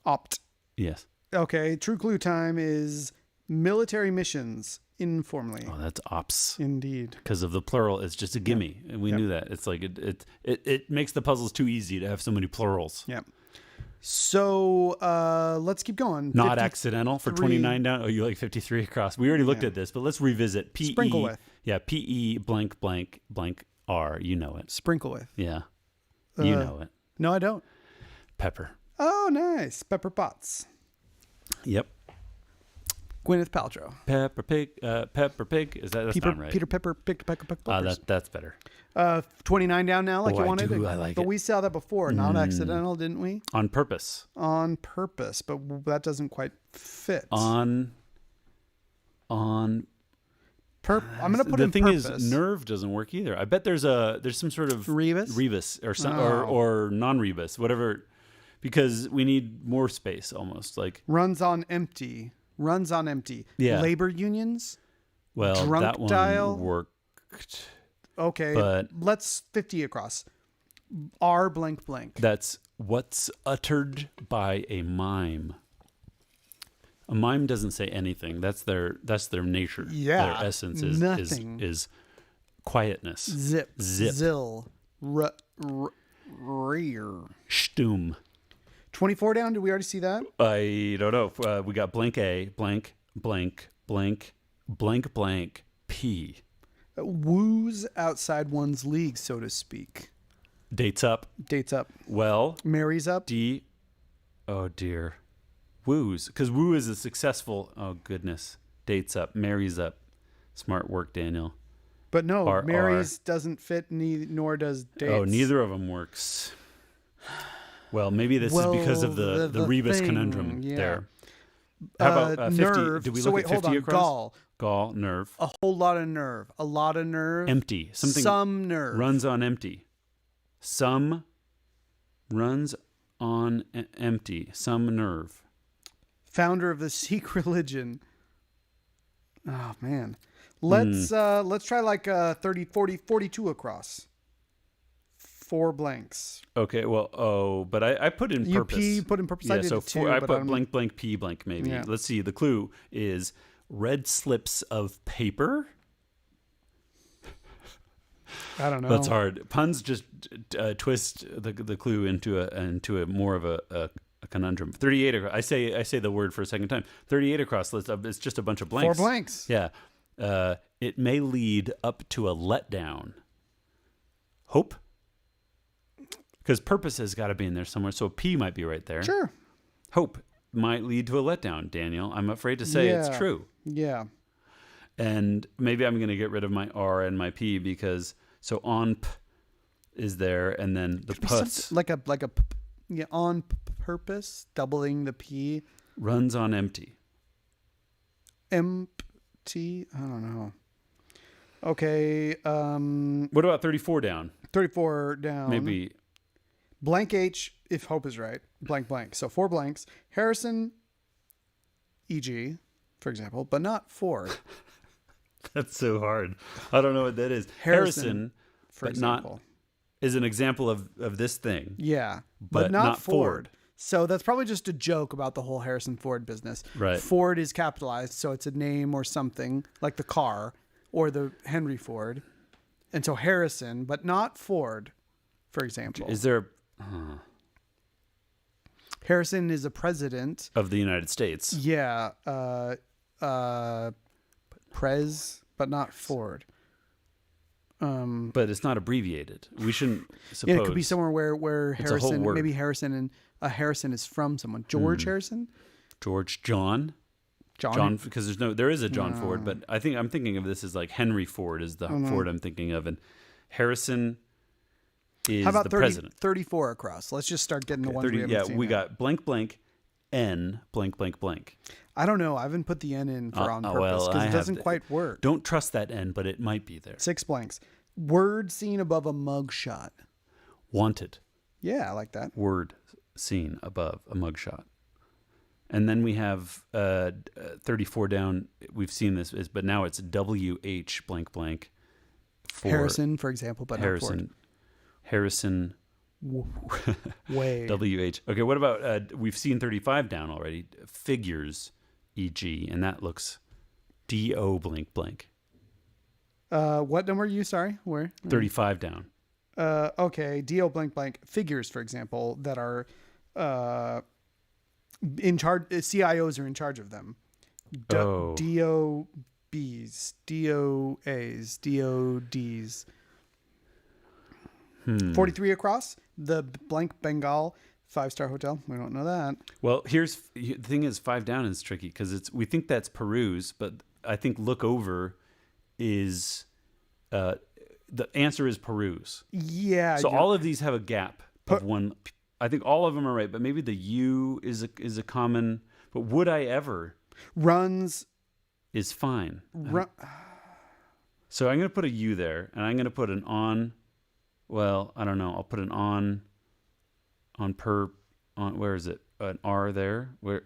Opt. Yes. Okay. True clue time is military missions informally. Oh, that's ops. Indeed. Because of the plural, it's just a gimme, and we knew that. It's like it makes the puzzles too easy to have so many plurals. Yeah. So let's keep going. Not accidental for 29 down. Oh, you like 53 across. We already looked at this, but let's revisit. P-E, Sprinkle with. Yeah, P-E blank blank blank R. You know it. Sprinkle with. Yeah. You know it. No, I don't. Pepper. Oh, nice. Pepper Potts. Yep. Gwyneth Paltrow. Pepper Pig. Is that's not right? Peter Pepper picked peppers. That's better. 29 down now, like you wanted. I like it. But we saw that before. Not accidental, didn't we? On purpose. On purpose, but that doesn't quite fit. I'm going to put the in thing purpose. is nerve doesn't work either. I bet there's some sort of rebus or some or non-rebus, whatever, because we need more space almost like runs on empty. Yeah. Labor unions. Well, drunk that one dial worked. Okay, but let's 50 across. R blank blank. That's what's uttered by a mime. A mime doesn't say anything. That's their nature. Yeah. Their essence is quietness. Zip. Zill. Rear. Stum. 24 down. Did we already see that? I don't know. We got blank A, blank, blank, blank, blank, blank, P. Woos outside one's league, so to speak. Dates up. Well. Marries up. D. Oh, dear. Woos. Because woo is a successful. Oh, goodness. Dates up. Marries up. Smart work, Daniel. But no, marries doesn't fit, nor does dates. Oh, neither of them works. Well, maybe this is because of the rebus conundrum there. How about 50? Nerve. Did we so look wait, at 50 hold on. across? Gall, nerve. A whole lot of nerve. A lot of nerve. Empty. Some nerve. Runs on empty. Some runs on empty. Some nerve. Founder of the Sikh religion. Oh, man. Let's try like 30, 40, 42 across. 4 blanks. Okay, well, but I put in purpose. You put in purpose. Yeah, I did so too, I put blank, blank, P blank maybe. Yeah. Let's see. The clue is red slips of paper. I don't know. That's hard. Puns just twist the clue into a more of a conundrum. 38 across. I say the word for a second time. 38 across. It's just a bunch of blanks. 4 blanks. Yeah. It may lead up to a letdown. Hope. Because purpose has got to be in there somewhere, so a P might be right there. Sure. Hope might lead to a letdown, Daniel. I'm afraid to say it's true. Yeah. And maybe I'm going to get rid of my R and my P because so on P is there, and then the pus on purpose, doubling the P. Runs on empty. Empty. I don't know. Okay. What about 34 down? 34 down. Maybe. Blank H, if hope is right. Blank blank. So 4 blanks. Harrison, E.G., for example, but not Ford. That's so hard. I don't know what that is. Harrison for but example. Not is an example of this thing. Yeah, but not Ford. So that's probably just a joke about the whole Harrison Ford business. Right. Ford is capitalized, so it's a name or something, like the car or the Henry Ford. And so Harrison, but not Ford, for example. Is there... Harrison is a president of the United States. Yeah. Prez, but not Ford. But it's not abbreviated. We shouldn't suppose. Yeah, it could be somewhere where It's a whole Harrison, word. maybe Harrison and Harrison is from someone. George Harrison? George John, because there is a John Ford, but I'm thinking of this as like Henry Ford is the Ford I'm thinking of, and Harrison is How about the president. 34 across? Let's just start getting the ones we haven't seen. We got blank blank N blank blank blank. I don't know. I haven't put the N in for on purpose because it doesn't quite work. Don't trust that N, but it might be there. 6 blanks. Word seen above a mugshot. Wanted. Yeah, I like that. Word seen above a mugshot. And then we have 34 down. We've seen this, but now it's WH blank blank. Harrison, for example, but Harrison. not Ford. Harrison. Way. WH. Okay, what about, we've seen 35 down already. Figures, e.g., and that looks D-O blank blank. What number are you? Sorry, where? 35 down. Okay, do blank blank figures, for example, that are in charge. CIOs are in charge of them. DOBs, DOAs, DODs. 43 across. The blank Bengal 5-star hotel. We don't know that. Well, the thing is, 5 down is tricky because we think that's peruse, but I think look over is the answer is peruse. Yeah. So all of these have a gap of one. I think all of them are right, but maybe the U is a common. But would I ever? Runs is fine. So I'm going to put a U there, and I'm going to put an on. Well, I don't know. I'll put an on where is it? An R there? Where?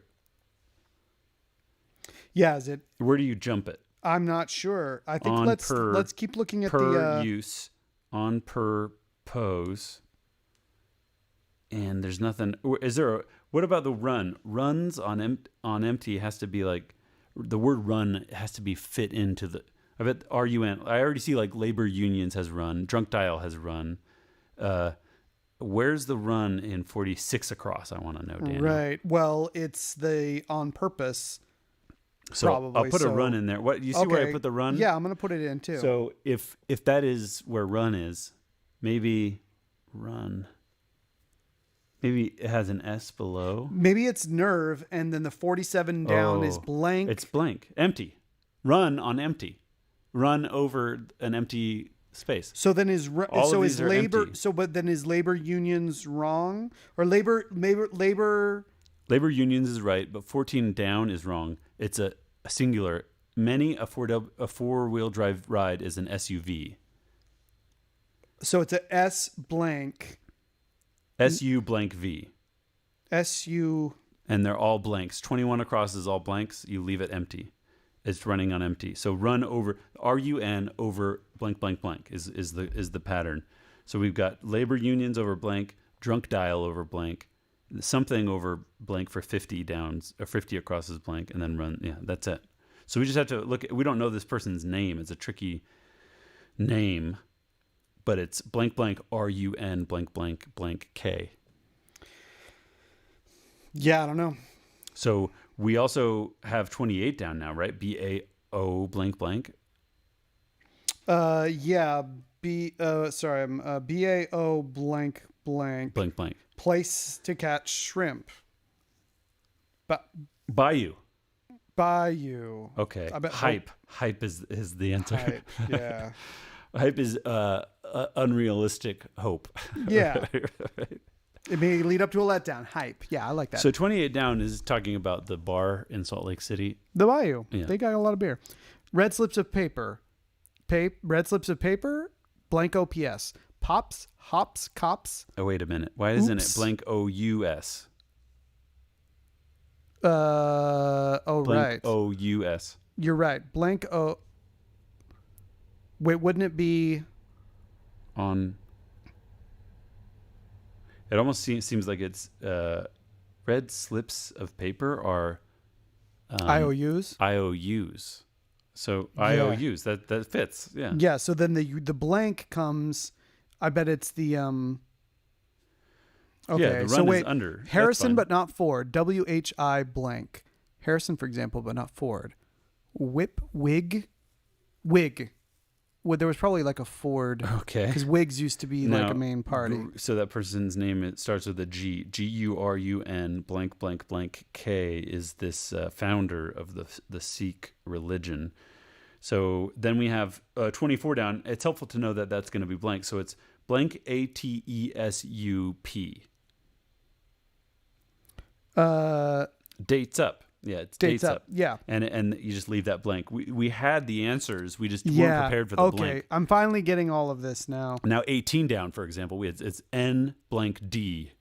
Yeah, is it? Where do you jump it? I'm not sure. I think let's keep looking at the use, on per pose. And there's nothing. Is there? What about the run? Runs on empty has to be like the word run has to be fit into the. I bet RUN. I already see like labor unions has run. Drunk dial has run. Where's the run in 46 across? I want to know, Daniel. Right. Well, it's the on purpose. So probably. I'll put a run in there. What you see where I put the run? Yeah, I'm going to put it in too. So if that is where run is, maybe run. Maybe it has an S below. Maybe it's nerve, and then the 47 down is blank. It's blank, empty. Run on empty. Run over an empty space. So then is labor? Empty. So but then is labor unions wrong, or labor? Labor unions is right, but 14 down is wrong. It's a singular. Many a four-wheel drive ride is an SUV. So it's a S blank. SU blank V. SU. And they're all blanks. 21 across is all blanks. You leave it empty. It's running on empty. So run over RUN over blank blank blank is the pattern. So we've got labor unions over blank, drunk dial over blank, something over blank for 50 downs or 50 across is blank, and then run. Yeah, that's it. So we just have to look. We don't know this person's name. It's a tricky name. But it's blank blank RUN blank blank blank K. Yeah, I don't know. So we also have 28 down now, right? BAO blank blank. Yeah. BAO blank blank blank blank. Place to catch shrimp. Bayou. Okay. Hype. Hype is the answer. Hype. Yeah. Hype is unrealistic hope. Yeah. Right. It may lead up to a letdown. Hype. Yeah, I like that. So 28 down is talking about the bar in Salt Lake City. The Bayou. Yeah. They got a lot of beer. Red slips of paper. Red slips of paper. Blank OPS. Pops. Hops. Cops. Oh, wait a minute. Why isn't it blank OUS? Blank right. OUS. You're right. Blank O. Wait, wouldn't it be on? It almost seems like it's red slips of paper are IOUs. IOUs. So IOUs that fits. Yeah. Yeah. So then the blank comes. I bet it's the Okay. Yeah, the run so wait. Is under. Harrison, but not Ford. WHI blank. Harrison, for example, but not Ford. Wig. Well, there was probably like a Ford. Okay. Because Wigs used to be like a main party. So that person's name, it starts with a G. GURUN blank blank blank K is this founder of the Sikh religion. So then we have 24 down. It's helpful to know that that's going to be blank. So it's blank ATESUP. Dates up. Yeah, it's dates up. Yeah. And you just leave that blank. We had the answers. We just weren't prepared for the blank. Okay, I'm finally getting all of this now. Now 18 down, for example, it's N blank D.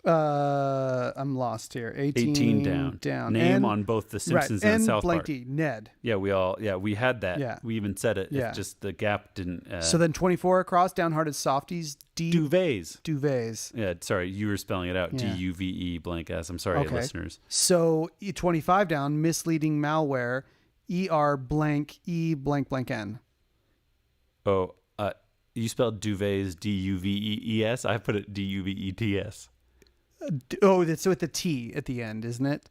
I'm lost here. 18 down. Name N, on both The Simpsons and N South Park. blanky, Ned. Yeah, we had that. Yeah. We even said it. Yeah. It's just the gap didn't. So then 24 across, downhearted softies, Duvets. Duvets. Yeah, sorry, you were spelling it out. Yeah. DUVE blank S. I'm sorry, listeners. So 25 down, misleading malware, ER blank E blank blank N. Oh, you spelled duvets DUVEES. I put it DUVETS. That's with the T at the end, isn't it?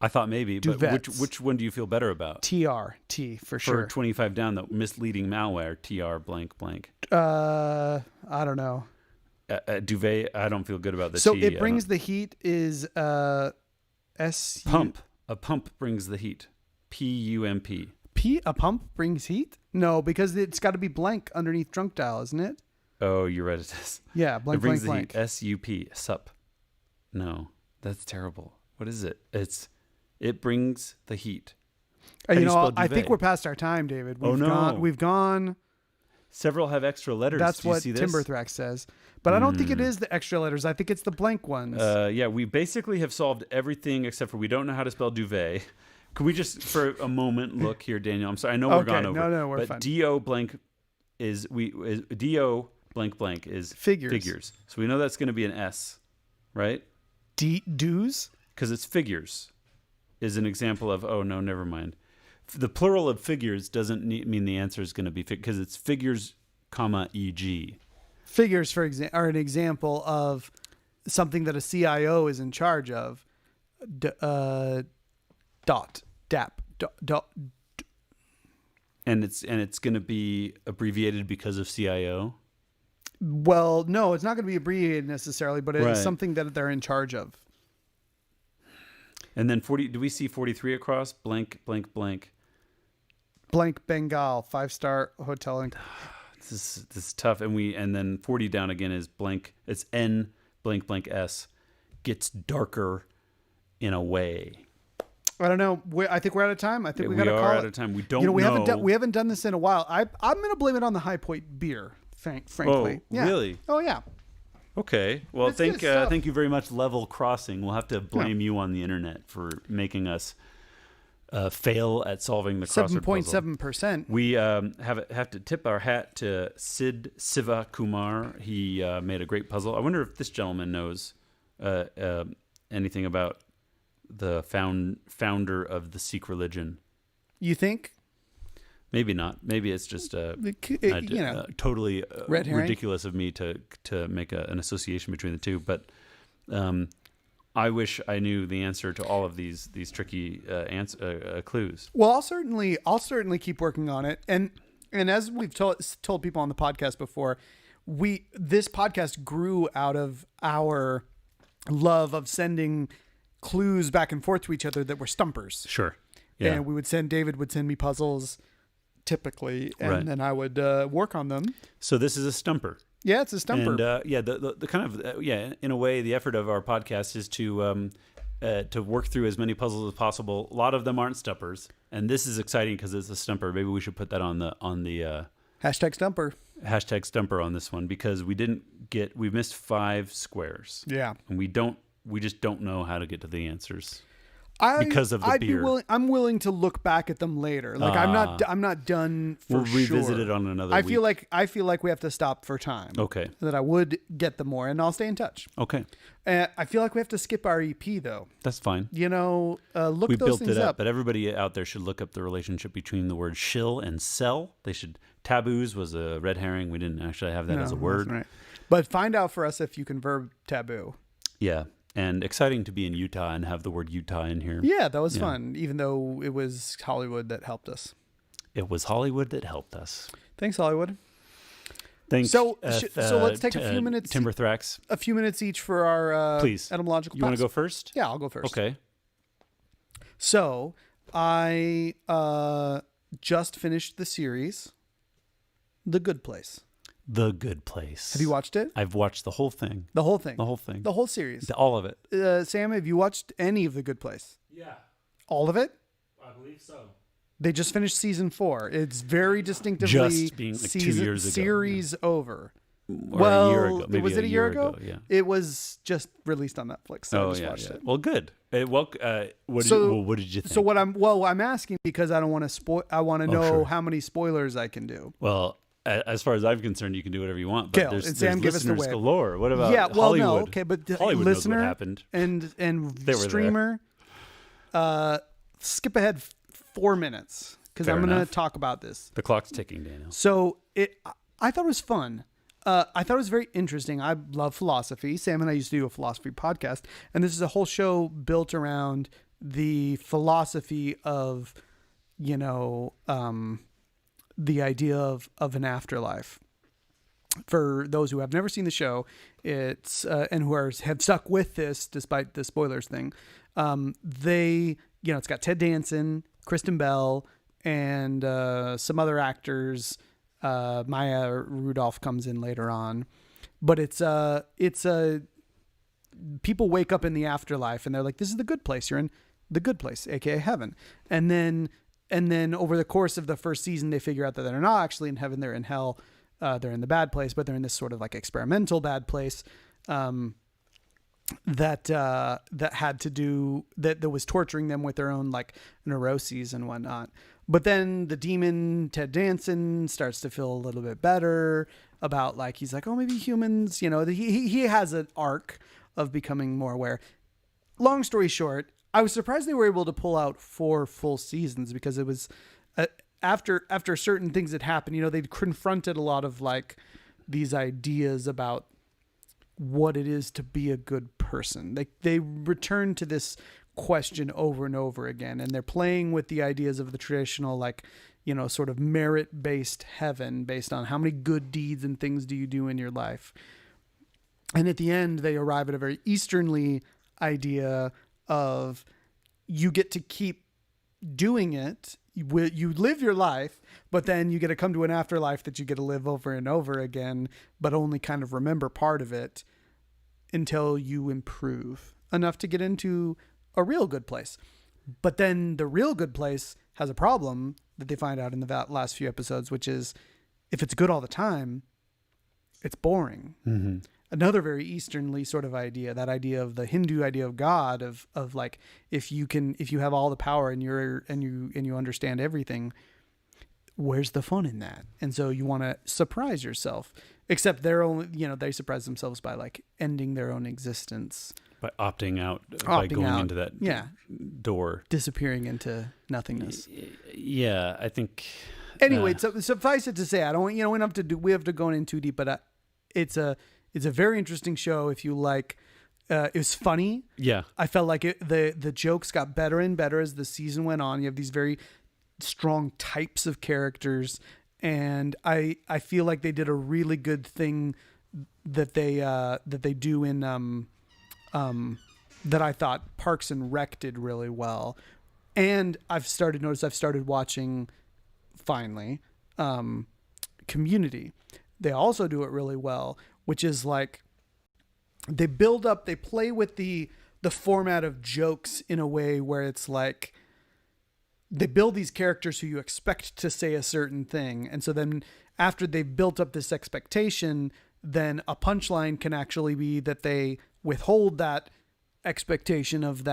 I thought maybe, Duvets. but which one do you feel better about? T for sure. For 25 down, the misleading malware, TR blank blank. I don't know. Duvet, I don't feel good about the so T. So it brings the heat is S. Pump. A pump brings the heat. PUMP. A pump brings heat? No, because it's got to be blank underneath drunk dial, isn't it? Oh, you're right. It is. Yeah, blank, it brings blank, the blank. heat. SUP. No, that's terrible. What is it? It brings the heat. I think we're past our time, David. We've gone. Several have extra letters. That's Do you what see this? Timberthrax says. But I don't think it is the extra letters. I think it's the blank ones. Yeah, we basically have solved everything except for we don't know how to spell duvet. Could we just, for a moment, look here, Daniel? I'm sorry. I know we're gone over. No, we're fine. DO blank DO blank blank is figures. So we know that's going to be an S, right? Dues? Because it's figures is an example of, oh, no, never mind. The plural of figures doesn't mean the answer is going to be because it's figures, comma, EG. Figures, are an example of something that a CIO is in charge of. And it's going to be abbreviated because of CIO? Well, no, it's not going to be abbreviated necessarily, but it's something that they're in charge of. And then 40, do we see 43 across? Blank, blank, blank. Blank Bengal, 5-star hotel. This is tough. And then 40 down again is blank. It's N blank blank S. Gets darker in a way. I don't know. I think we're out of time. I think we got to call it. We are out of time. We don't know. We haven't done this in a while. I'm going to blame it on the High Point beer, frankly. Oh, really? Oh, yeah. Okay. Well, thank you very much, Level Crossing. We'll have to blame you on the internet for making us fail at solving the crossword puzzle. 7.7%. We have to tip our hat to Sid Siva Kumar. He made a great puzzle. I wonder if this gentleman knows anything about the founder of the Sikh religion. You think? Maybe not. Maybe it's just totally ridiculous of me to make an association between the two. But I wish I knew the answer to all of these tricky clues. Well, I'll certainly keep working on it. And as we've told people on the podcast before, this podcast grew out of our love of sending clues back and forth to each other that were stumpers. Sure. Yeah. And David would send me puzzles typically, and then I would work on them. So this is a stumper. Yeah, it's a stumper. And the kind of in a way, the effort of our podcast is to work through as many puzzles as possible. A lot of them aren't stumpers, and this is exciting because it's a stumper. Maybe we should put that on the hashtag stumper. Hashtag stumper on this one because we missed 5 squares. Yeah, and we just don't know how to get to the answers. Because of the beer. I'm willing to look back at them later. Like I'm not done for sure. We'll revisit it on another week. I feel like we have to stop for time. Okay. That I would get them more, and I'll stay in touch. Okay. I feel like we have to skip our EP though. That's fine. Look those things up. We built it up, but everybody out there should look up the relationship between the word shill and sell. Taboos was a red herring. We didn't actually have that as a word. Right. But find out for us if you can verb taboo. Yeah. And exciting to be in Utah and have the word Utah in here. Yeah, that was fun, even though it was Hollywood that helped us. It was Hollywood that helped us. Thanks, Hollywood. Thanks. So let's take a few minutes. Timberthrax. A few minutes each for our Please. Etymological. You want to go first? Yeah, I'll go first. Okay. So I just finished the series, The Good Place. The Good Place. Have you watched it? I've watched the whole thing. The whole thing. The whole thing. The whole series. All of it. Sam, have you watched any of The Good Place? Yeah. All of it? I believe so. They just finished season 4. It's very distinctively just being like 2 years ago. Series over. Or a year ago. Maybe was it a year ago? Yeah. It was just released on Netflix. So I just watched it. Well, good. What did you think? So I'm asking because I don't want to spoil. I want to know how many spoilers I can do. Well, as far as I'm concerned, you can do whatever you want. But there's Sam, give us the listeners way. galore. What about Hollywood? No, okay, but Hollywood listener knows what happened. and streamer, skip ahead 4 minutes because I'm going to talk about this. The clock's ticking, Daniel. So I thought it was fun. I thought it was very interesting. I love philosophy. Sam and I used to do a philosophy podcast, and this is a whole show built around the philosophy of, the idea of an afterlife. For those who have never seen the show, it's and who have stuck with this despite the spoilers thing, it's got Ted Danson, Kristen Bell, and some other actors. Maya Rudolph comes in later on, but it's people wake up in the afterlife and they're like, this is the good place. You're in the good place, aka heaven. And then over the course of the first season, they figure out that they're not actually in heaven. They're in hell. They're in the bad place, but they're in this sort of like experimental bad place, that had to do that was torturing them with their own like neuroses and whatnot. But then the demon Ted Danson starts to feel a little bit better about like, he's like, oh, maybe humans, he has an arc of becoming more aware. Long story short, I was surprised they were able to pull out 4 full seasons because it was after certain things had happened, they'd confronted a lot of like these ideas about what it is to be a good person. They return to this question over and over again, and they're playing with the ideas of the traditional sort of merit-based heaven based on how many good deeds and things do you do in your life. And at the end they arrive at a very Easternly idea of you get to keep doing it. You live your life, but then you get to come to an afterlife that you get to live over and over again, but only kind of remember part of it until you improve enough to get into a real good place. But then the real good place has a problem that they find out in the last few episodes, which is if it's good all the time, it's boring. Mm-hmm. Another very Easternly sort of idea, that idea of the Hindu idea of God, of like, if you have all the power and you understand everything, where's the fun in that? And so you want to surprise yourself, except they surprise themselves by like ending their own existence. By opting out, by going into that door. Disappearing into nothingness. Yeah, I think. Anyway, so suffice it to say, I don't, we have to go in too deep, but it's a very interesting show if you like. It was funny. Yeah. I felt like the jokes got better and better as the season went on. You have these very strong types of characters, and I feel like they did a really good thing that they do in that I thought Parks and Rec did really well. And I've started watching finally Community. They also do it really well, which is like they play with the format of jokes in a way where it's like they build these characters who you expect to say a certain thing. And so then after they've built up this expectation, then a punchline can actually be that they withhold that expectation of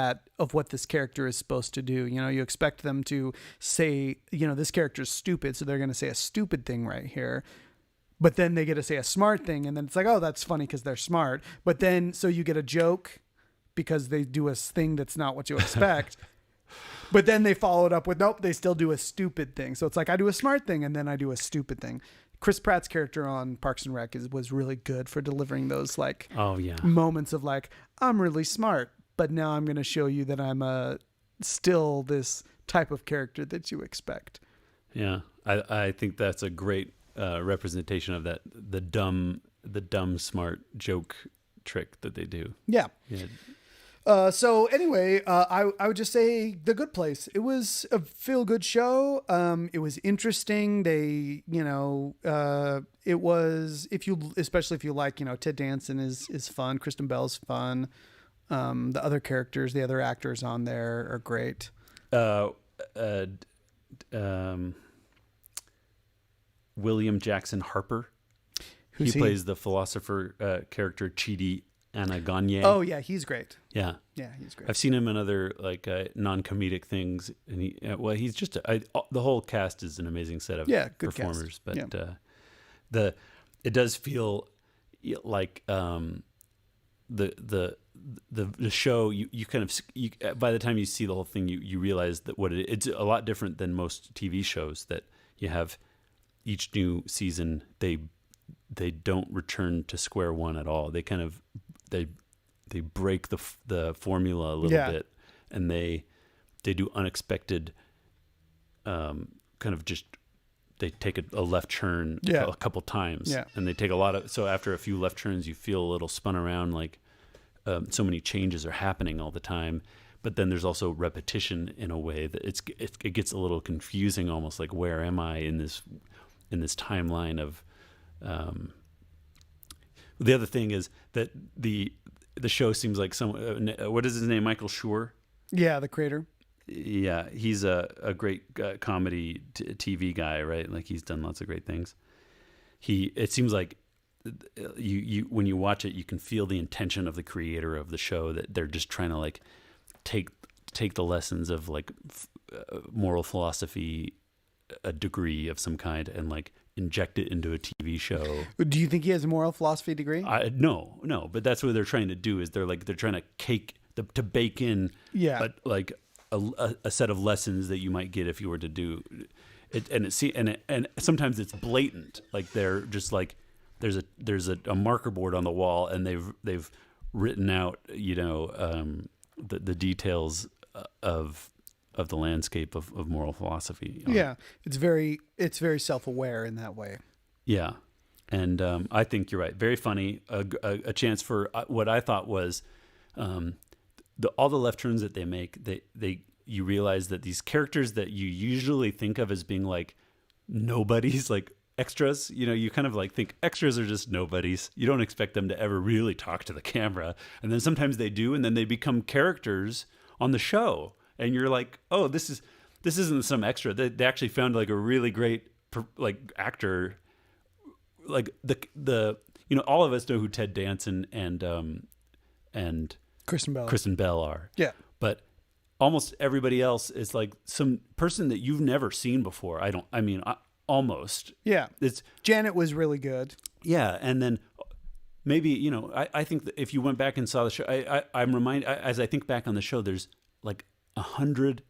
what this character is supposed to do. You expect them to say, this character's stupid, so they're going to say a stupid thing right here. But then they get to say a smart thing, and then it's like, oh, that's funny because they're smart. But then, so you get a joke because they do a thing that's not what you expect. But then they follow it up with, nope, they still do a stupid thing. So it's like, I do a smart thing, and then I do a stupid thing. Chris Pratt's character on Parks and Rec was really good for delivering those moments of like, I'm really smart, but now I'm going to show you that I'm still this type of character that you expect. Yeah, I think that's a great representation of that the dumb smart joke trick that they do. Yeah. So anyway, I would just say The Good Place. It was a feel-good show. It was interesting. They, it was, especially if you like, Ted Danson is fun. Kristen Bell's fun. The other characters, the other actors on there are great. William Jackson Harper. Who's he plays the philosopher character Chidi Anaganye. Oh yeah, he's great. Yeah, he's great. I've seen him in other like non-comedic things, and he's just the whole cast is an amazing set of good performers. cast. But it does feel like the show you kind of by the time you see the whole thing you realize that it's a lot different than most TV shows that you have each new season they don't return to square one at all. They kind of they break the formula a little bit, and they do unexpected kind of just they take a left turn a couple times, and they take a lot of, so after a few left turns you feel a little spun around, like so many changes are happening all the time, but then there's also repetition in a way that it gets a little confusing, almost like, where am I in this timeline of the other thing is that the show seems like what is his name, Michael Schur? Yeah, the creator. Yeah, he's a great comedy TV guy, right? Like, he's done lots of great things. It seems like you when you watch it, you can feel the intention of the creator of the show, that they're just trying to like take the lessons of like moral philosophy, a degree of some kind, and like inject it into a TV show. Do you think he has a moral philosophy degree? No, but that's what they're trying to do. Is they're trying to bake in a set of lessons that you might get if you were to do it, and sometimes it's blatant. Like, they're just like, there's a marker board on the wall, and they've written out the details of the landscape of moral philosophy. Yeah, it's very self-aware in that way. Yeah, and I think you're right. Very funny. A chance for what I thought was all the left turns that they make. You realize that these characters that you usually think of as being like nobodies, like extras, you kind of like think extras are just nobodies. You don't expect them to ever really talk to the camera, and then sometimes they do, and then they become characters on the show, and you're like, oh, this isn't some extra. They actually found like a really great like actor. Like the all of us know who Ted Danson and Kristen Bell are. Yeah, but almost everybody else is like some person that you've never seen before. Almost. Yeah. Janet was really good. Yeah. And then maybe, I think that if you went back and saw the show, I'm reminded, as I think back on the show, there's like 100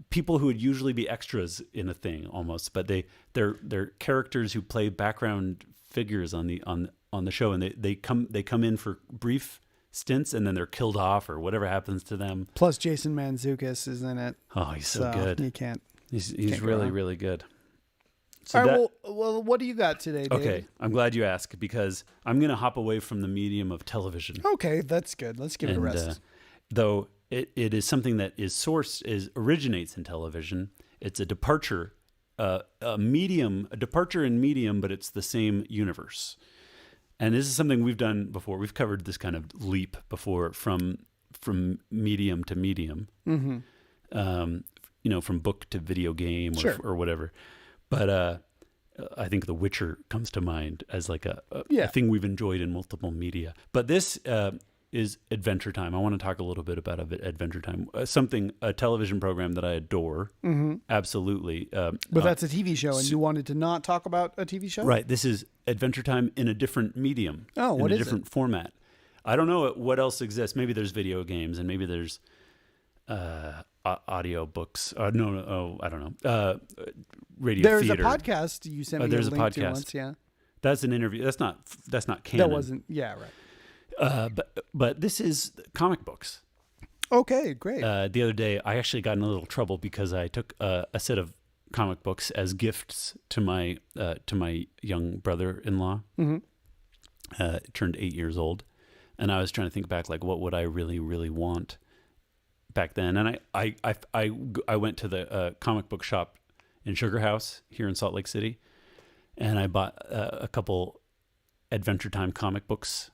people who would usually be extras in a thing almost, but they're characters who play background figures on the show, and they come in for brief stints, and then they're killed off or whatever happens to them. Plus Jason Mantzoukas is in it. Oh, he's so good. You can't. He's really, really good. So all right, well, what do you got today, Dave? Okay, I'm glad you asked, because I'm going to hop away from the medium of television. Okay, that's good. Let's give it a rest. Though it is something that originates in television. It's a departure, a departure in medium, but it's the same universe. And this is something we've done before. We've covered this kind of leap before from medium to medium. Mm-hmm. From book to video game or whatever. But I think The Witcher comes to mind as like a thing we've enjoyed in multiple media. But this is Adventure Time. I want to talk a little bit about Adventure Time, a television program that I adore. Mm-hmm. Absolutely. But that's a TV show, and you wanted to not talk about a TV show? Right. This is Adventure Time in a different medium. Oh, what is it? In a different format. I don't know what else exists. Maybe there's video games, and maybe there's audio books. I don't know. Radio theater. There's a podcast you sent me there's a link podcast. to once, yeah. That's an interview. That's not canon. That wasn't, yeah, right. But this is comic books. Okay, great. The other day, I actually got in a little trouble because I took a set of comic books as gifts to my young brother-in-law. Mm-hmm. Turned 8 years old, and I was trying to think back, like, what would I really, really want back then? And I went to the comic book shop in Sugar House here in Salt Lake City, and I bought a couple Adventure Time comic books.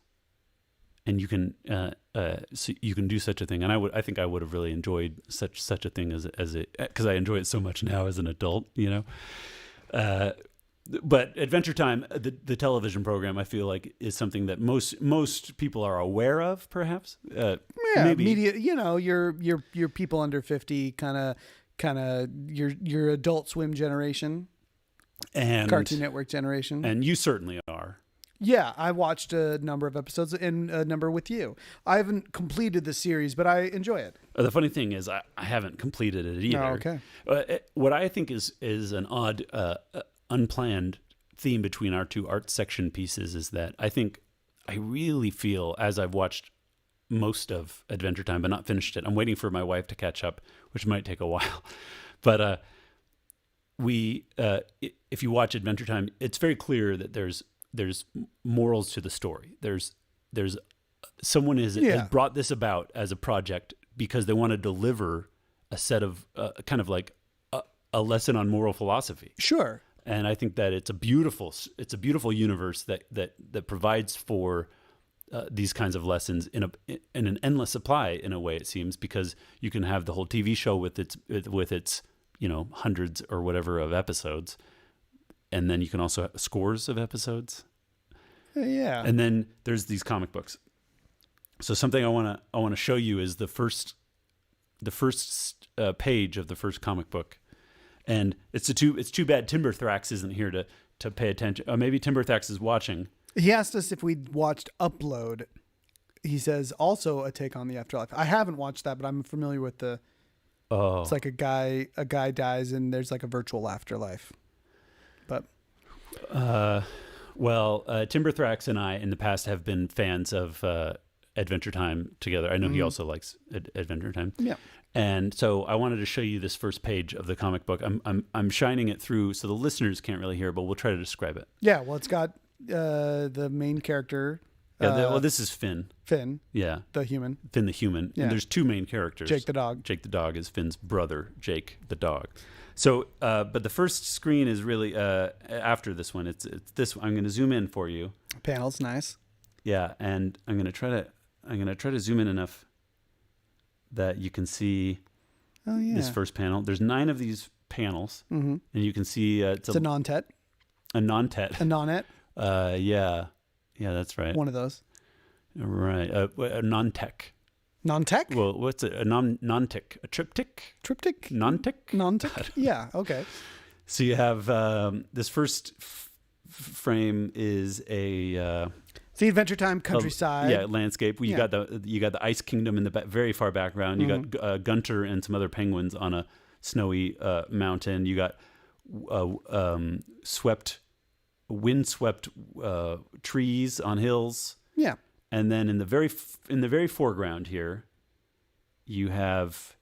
And you can do such a thing, and I think I would have really enjoyed such a thing as it, because I enjoy it so much now as an adult, But Adventure Time, the television program, I feel like is something that most people are aware of, perhaps. Maybe. Media. Your people under 50, kind of your Adult Swim generation, and Cartoon Network generation, and you certainly are. Yeah, I watched a number of episodes and a number with you. I haven't completed the series, but I enjoy it. The funny thing is, I haven't completed it either. Oh, okay. What I think is an odd, unplanned theme between our two art section pieces is that I really feel, as I've watched most of Adventure Time but not finished it, I'm waiting for my wife to catch up, which might take a while. But if you watch Adventure Time, it's very clear that there's morals to the story. There's someone has brought this about as a project because they want to deliver a set of kind of like a lesson on moral philosophy. Sure. And I think that it's a beautiful universe that provides for these kinds of lessons in an endless supply, in a way, it seems, because you can have the whole TV show with its hundreds or whatever of episodes. And then you can also have scores of episodes. Yeah. And then there's these comic books. So something I want to show you is the first page of the first comic book. And it's too bad Timberthrax isn't here to pay attention. Maybe Timberthrax is watching. He asked us if we'd watched Upload. He says also a take on the afterlife. I haven't watched that, but I'm familiar with the. Oh. It's like a guy dies and there's like a virtual afterlife. But Timberthrax and I in the past have been fans of Adventure Time together. I know he also likes Adventure Time. Yeah. And so I wanted to show you this first page of the comic book. I'm shining it through so the listeners can't really hear, but we'll try to describe it. Yeah, well, it's got the main character. Yeah, this is Finn. Finn. Yeah. The human. Finn the human. Yeah. And there's two main characters. Jake the dog. Jake the dog is Finn's brother, Jake the dog. So, but the first screen is really after this one. It's this. I'm going to zoom in for you. Panel's nice. Yeah, and I'm going to try to zoom in enough that you can see this first panel. There's 9 of these panels, and you can see it's a non-tet. A non-tet. A non-et. Yeah, that's right. One of those. Right. A non-tech. Non-tech? Well, what's a non-tech? A triptych? Triptych? Non-tech? Non-tech? Yeah, okay. So you have this first frame is a the Adventure Time countryside. Landscape. You got the Ice Kingdom in the very far background. You got Gunter and some other penguins on a snowy mountain. You got windswept trees on hills. Yeah. And then in the very foreground here, you have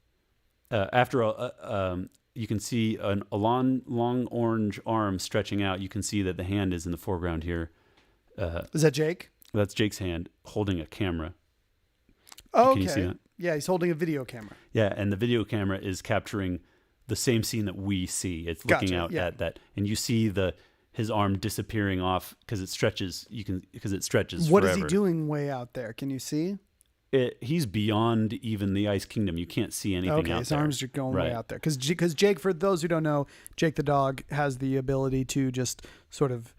you can see a long orange arm stretching out. You can see that the hand is in the foreground here. Is that Jake? That's Jake's hand holding a camera. Oh, Can you see that? Yeah, he's holding a video camera. Yeah, and the video camera is capturing the same scene that we see. It's looking out at that, and you see his arm disappearing off because it stretches. What forever. is he doing way out there? Can you see? He's beyond even the Ice Kingdom. You can't see anything out there. Okay, his arms are going way out there. Because Jake, for those who don't know, Jake the dog has the ability to just sort of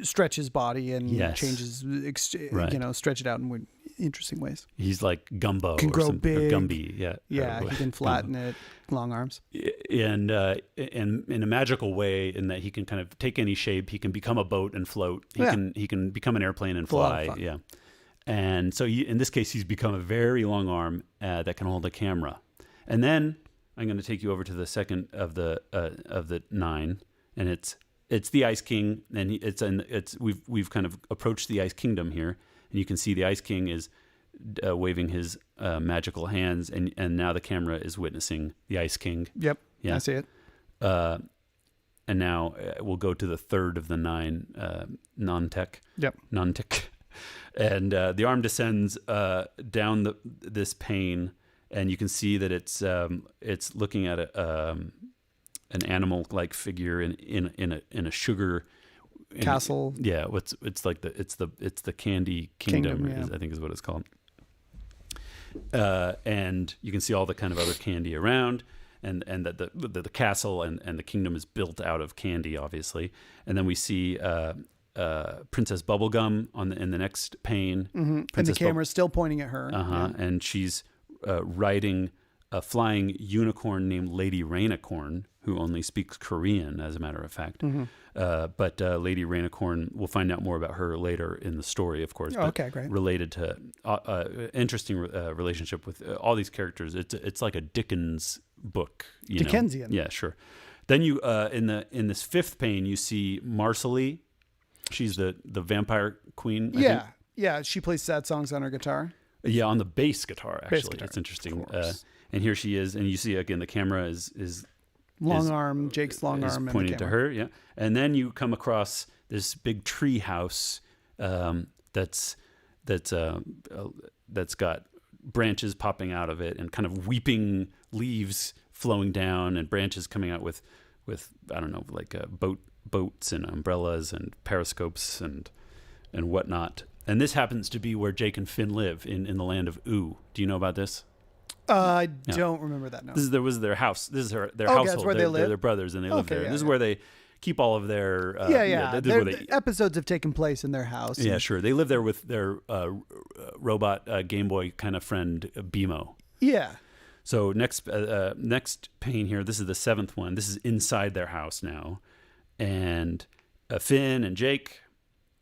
stretch his body and changes, stretch it out in interesting ways. He's like Gumbo. Can grow big. Or Gumby, yeah. Yeah, he can flatten it, long arms. And in a magical way, in that he can kind of take any shape. He can become a boat and float. He can become an airplane and fly. Yeah. And so in this case, he's become a very long arm that can hold a camera. And then I'm going to take you over to the second of the 9, and it's the Ice King, and we've kind of approached the Ice Kingdom here, and you can see the Ice King is waving his magical hands, and now the camera is witnessing the Ice King. Yep, yeah. I see it. And now we'll go to the third of the 9 non-tech. Yep. Non-tech. And the arm descends down this pane, and you can see that it's looking at an animal-like figure in a sugar castle. It's the Candy Kingdom, I think is what it's called. And you can see all the kind of other candy around, and that the castle and the kingdom is built out of candy, obviously. And then we see Princess Bubblegum in the next pane. Mm-hmm. And the camera's still pointing at her. And she's riding a flying unicorn named Lady Rainicorn, who only speaks Korean, as a matter of fact. Mm-hmm. But Lady Rainicorn, we'll find out more about her later in the story, of course. Okay, great. Related to interesting relationship with all these characters. It's like a Dickens book. Dickensian. Yeah, sure. Then you in this fifth pane, you see Marcelie. She's the vampire queen. I think. Yeah. She plays sad songs on her guitar. Yeah, on the bass guitar. Actually, bass guitar. It's interesting. And here she is, and you see again the camera is long arm. Jake's long arm pointing to her. Yeah, and then you come across this big tree house that's got branches popping out of it and kind of weeping leaves flowing down and branches coming out with I don't know, like boats and umbrellas and periscopes and whatnot. And this happens to be where Jake and Finn live in the land of Oo. Do you know about this? I don't remember that. No. This was their house. This is their household. That's where they live. They're their brothers, and they live there. This is where they keep all of their. Episodes have taken place in their house. Yeah, sure. They live there with their robot Game Boy kind of friend BMO. Yeah. So next pane here. This is the seventh one. This is inside their house now, and Finn and Jake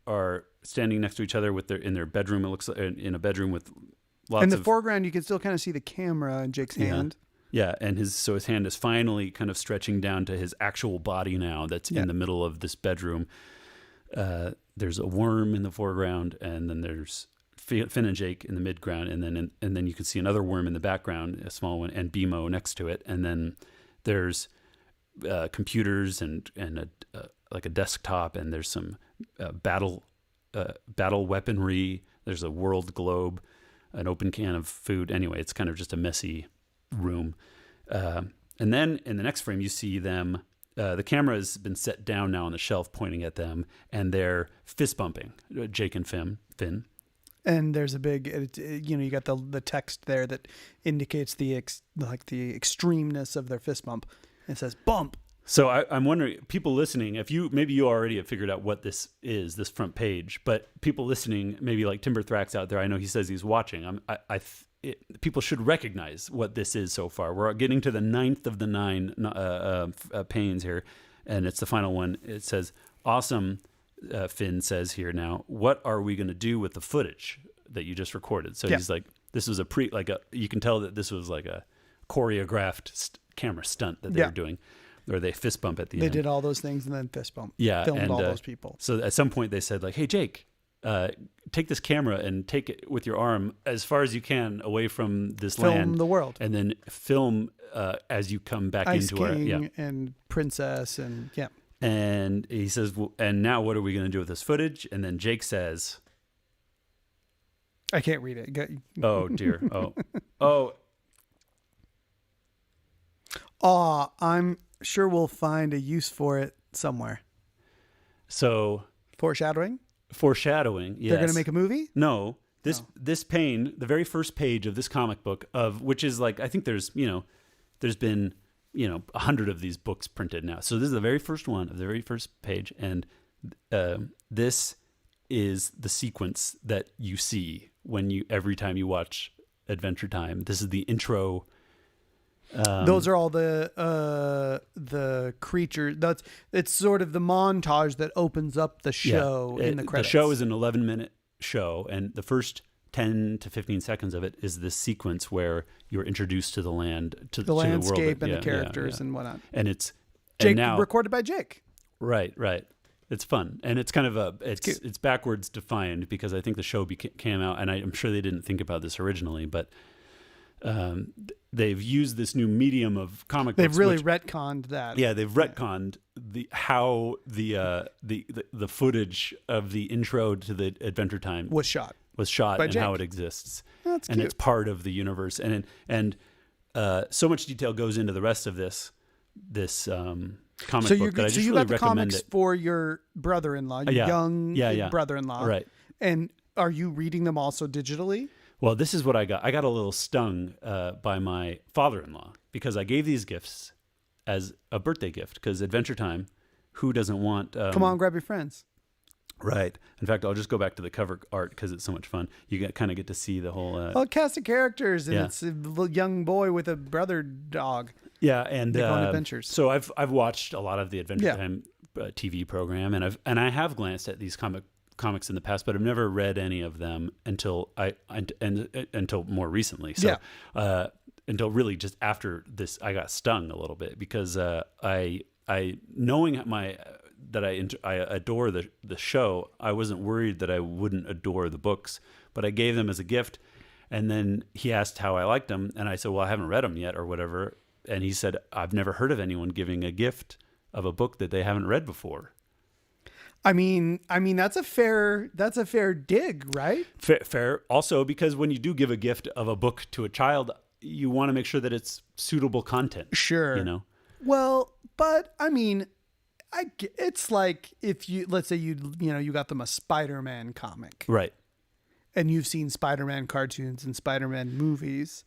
are standing next to each other in their bedroom. It looks like in a bedroom with. In the foreground, you can still kind of see the camera in Jake's hand. Yeah, and his hand is finally kind of stretching down to his actual body now. That's in the middle of this bedroom. There's a worm in the foreground, and then there's Finn and Jake in the midground, and then you can see another worm in the background, a small one, and BMO next to it, and then there's computers and like a desktop, and there's some battle weaponry. There's a world globe. An open can of food. Anyway, it's kind of just a messy room. And then in the next frame, you see them. The camera has been set down now on the shelf, pointing at them, and they're fist bumping. Jake and Finn. And there's a big, you got the text there that indicates the extremeness of their fist bump. It says bump. So I'm wondering, people listening, if maybe you already have figured out what this is, this front page, but people listening, maybe like Timber Thrax out there, I know he says he's watching. People should recognize what this is so far. We're getting to the 9th of the 9 panes here, and it's the final one. It says, awesome, Finn says here now, what are we going to do with the footage that you just recorded? So he's like, this was you can tell that this was like a choreographed camera stunt that they were doing. Or they fist bump at the end. They did all those things and then fist bump. Yeah. Filmed all those people. So at some point they said like, hey, Jake, take this camera and take it with your arm as far as you can away from this land. Film the world. And then film as you come back Ice into King and Princess and And he says, well, and now what are we going to do with this footage? And then Jake says. I can't read it. Oh, dear. Oh. I'm sure we'll find a use for it somewhere. So foreshadowing, yes. They're going to make a movie? No. This pane, the very first page of this comic book, which is like, I think there's been 100 of these books printed now. So this is the very first one of the very first page, and this is the sequence that you see every time you watch Adventure Time. This is the intro. Those are all the creatures. It's sort of the montage that opens up the show in the credits. The show is an 11-minute show, and the first 10 to 15 seconds of it is this sequence where you're introduced to the land, to the landscape world, and the characters and whatnot. And it's recorded by Jake. Right. It's fun, and it's kind of it's backwards defined because I think the show came out, and I'm sure they didn't think about this originally, but. They've used this new medium of comic books. They've really retconned that. Yeah, they've retconned how the footage of the intro to the Adventure Time was shot and Jake. How it exists. That's and cute. It's part of the universe, and so much detail goes into the rest of this comic book that I just you really got the recommend comics it. For your brother-in-law, your young brother-in-law, right? And are you reading them also digitally? Well, this is what I got. I got a little stung by my father-in-law because I gave these gifts as a birthday gift, because Adventure Time, who doesn't want... Come on, grab your friends. Right. In fact, I'll just go back to the cover art because it's so much fun. You kind of get to see the whole... cast of characters, and yeah. it's a little young boy with a brother dog. Yeah, and they go on adventures. So I've watched a lot of the Adventure Time TV program, and I have glanced at these comics in the past, but I've never read any of them until until more recently. So until really just after this, I got stung a little bit because I knowing that I adore the show, I wasn't worried that I wouldn't adore the books, but I gave them as a gift. And then he asked how I liked them, and I said, well, I haven't read them yet or whatever. And he said, I've never heard of anyone giving a gift of a book that they haven't read before. I mean that's a fair dig, right? Fair. Also, because when you do give a gift of a book to a child, you want to make sure that it's suitable content. Sure. You know. Well, but I mean, it's like if let's say you got them a Spider-Man comic, right? And you've seen Spider-Man cartoons and Spider-Man movies,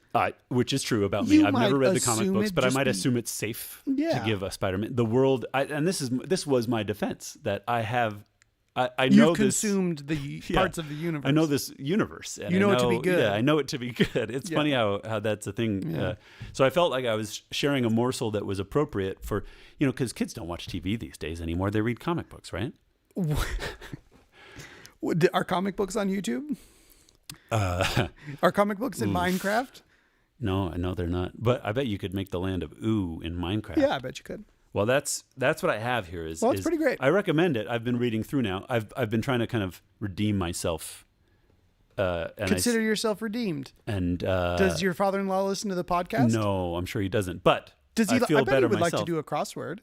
which is true about me. I've never read the comic books, but I might assume it's safe to give a Spider-Man the world. And this was my defense that I have. I You've know consumed the parts of the universe. I know this universe. And you know it to be good. Yeah, I know it to be good. It's funny how that's a thing. Yeah. So I felt like I was sharing a morsel that was appropriate for, because kids don't watch TV these days anymore. They read comic books, right? Are comic books on YouTube? Are comic books in Minecraft? No, they're not. But I bet you could make the land of Ooh in Minecraft. Yeah, I bet you could. Well, that's what I have here. It's pretty great. I recommend it. I've been reading through now. I've been trying to kind of redeem myself. And consider yourself redeemed. And does your father-in-law listen to the podcast? No, I'm sure he doesn't. But does he? I feel I bet better he would myself. like to do a crossword.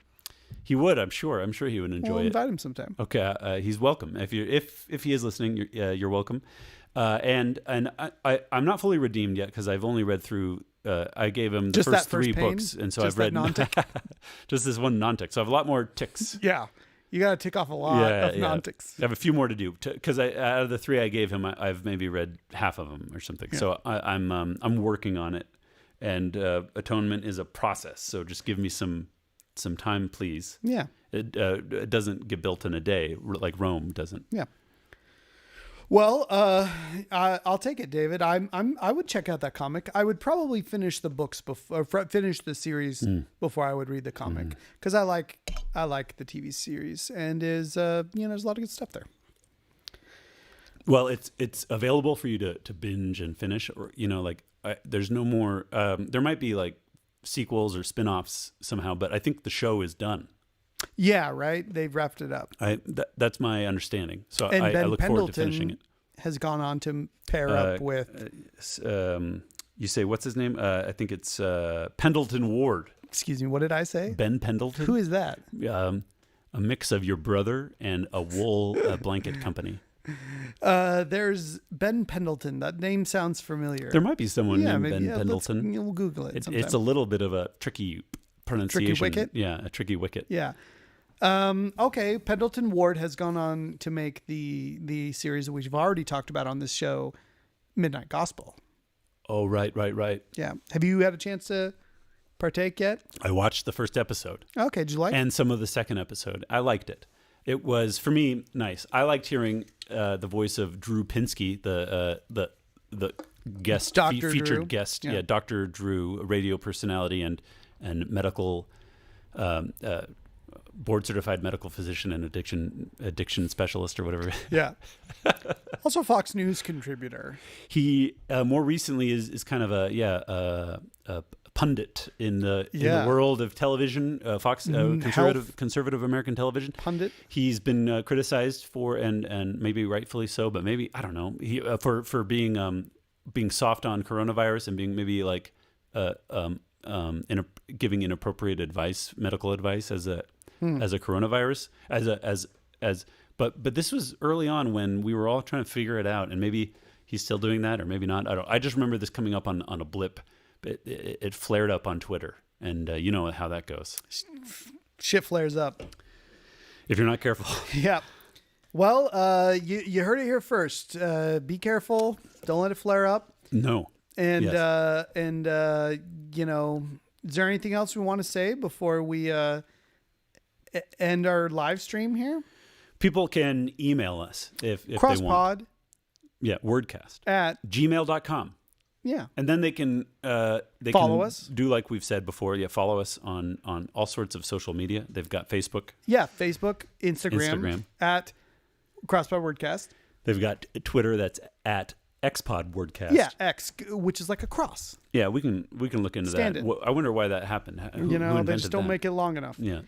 He would. I'm sure he would enjoy it. Invite him sometime. Okay, he's welcome. If he is listening, you're welcome. And I'm not fully redeemed yet because I've only read through. I gave him the first 3 books, and so I've read just this one non-tick. So I have a lot more ticks. Yeah, you got to tick off a lot of non-ticks. I have a few more to do because out of the 3 I gave him, I've maybe read half of them or something. Yeah. So I'm working on it, and atonement is a process. So just give me some time, please. Yeah, it doesn't get built in a day like Rome doesn't. Yeah. Well, I'll take it, David. I would check out that comic. I would probably finish the books finish the series before I would read the comic because I like the TV series and there's a lot of good stuff there. Well, it's available for you to binge and finish, or there's no more. There might be like sequels or spin-offs somehow, but I think the show is done. Yeah, right. They've wrapped it up. That's my understanding. So and I look Pendleton forward to finishing it. Has gone on to pair up with. You say what's his name? I think it's Pendleton Ward. Excuse me. What did I say? Ben Pendleton. Who is that? A mix of your brother and a wool blanket company. There's Ben Pendleton. That name sounds familiar. There might be someone named Ben Pendleton. We'll Google it. It's a little bit of a tricky pronunciation. Tricky wicket? Yeah, a tricky wicket. Yeah. Okay, Pendleton Ward has gone on to make the series that we've already talked about on this show, Midnight Gospel. Oh, right. Yeah. Have you had a chance to partake yet? I watched the first episode. Okay, did you like it? And some of the second episode. I liked it. It was, for me, nice. I liked hearing the voice of Drew Pinsky, the guest, featured Drew. guest. Yeah, Dr. Drew, a radio personality and medical board-certified medical physician and addiction specialist or whatever. Yeah. Also Fox News contributor. He more recently is kind of a pundit in the world of television, Fox conservative American television. Pundit. He's been criticized for and maybe rightfully so, but maybe I don't know. He for being soft on coronavirus and being maybe like giving inappropriate advice, medical advice as a coronavirus but this was early on when we were all trying to figure it out, and maybe he's still doing that or maybe not. I just remember this coming up on a blip. It flared up on Twitter, and you know how that goes. Shit flares up if you're not careful. Yeah. Well, you heard it here first. Be careful. Don't let it flare up. No. And yes. Is there anything else we want to say before we end our live stream here? People can email us if they want. Crosspod. Yeah, Wordcast. At gmail.com. Yeah. And then they can follow us. Do like we've said before. Yeah, follow us on all sorts of social media. They've got Facebook. Yeah, Facebook, Instagram. At Crosspod Wordcast. They've got Twitter that's at XPod Wordcast. Yeah, X, which is like a cross. Yeah, we can look into Stand-in. that. I wonder why that happened. Who they just don't make it long enough. Yeah.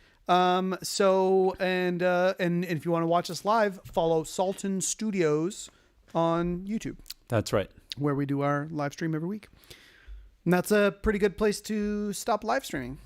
So and if you want to watch us live, follow Sultan Studios on YouTube. That's right. Where we do our live stream every week. And that's a pretty good place to stop live streaming.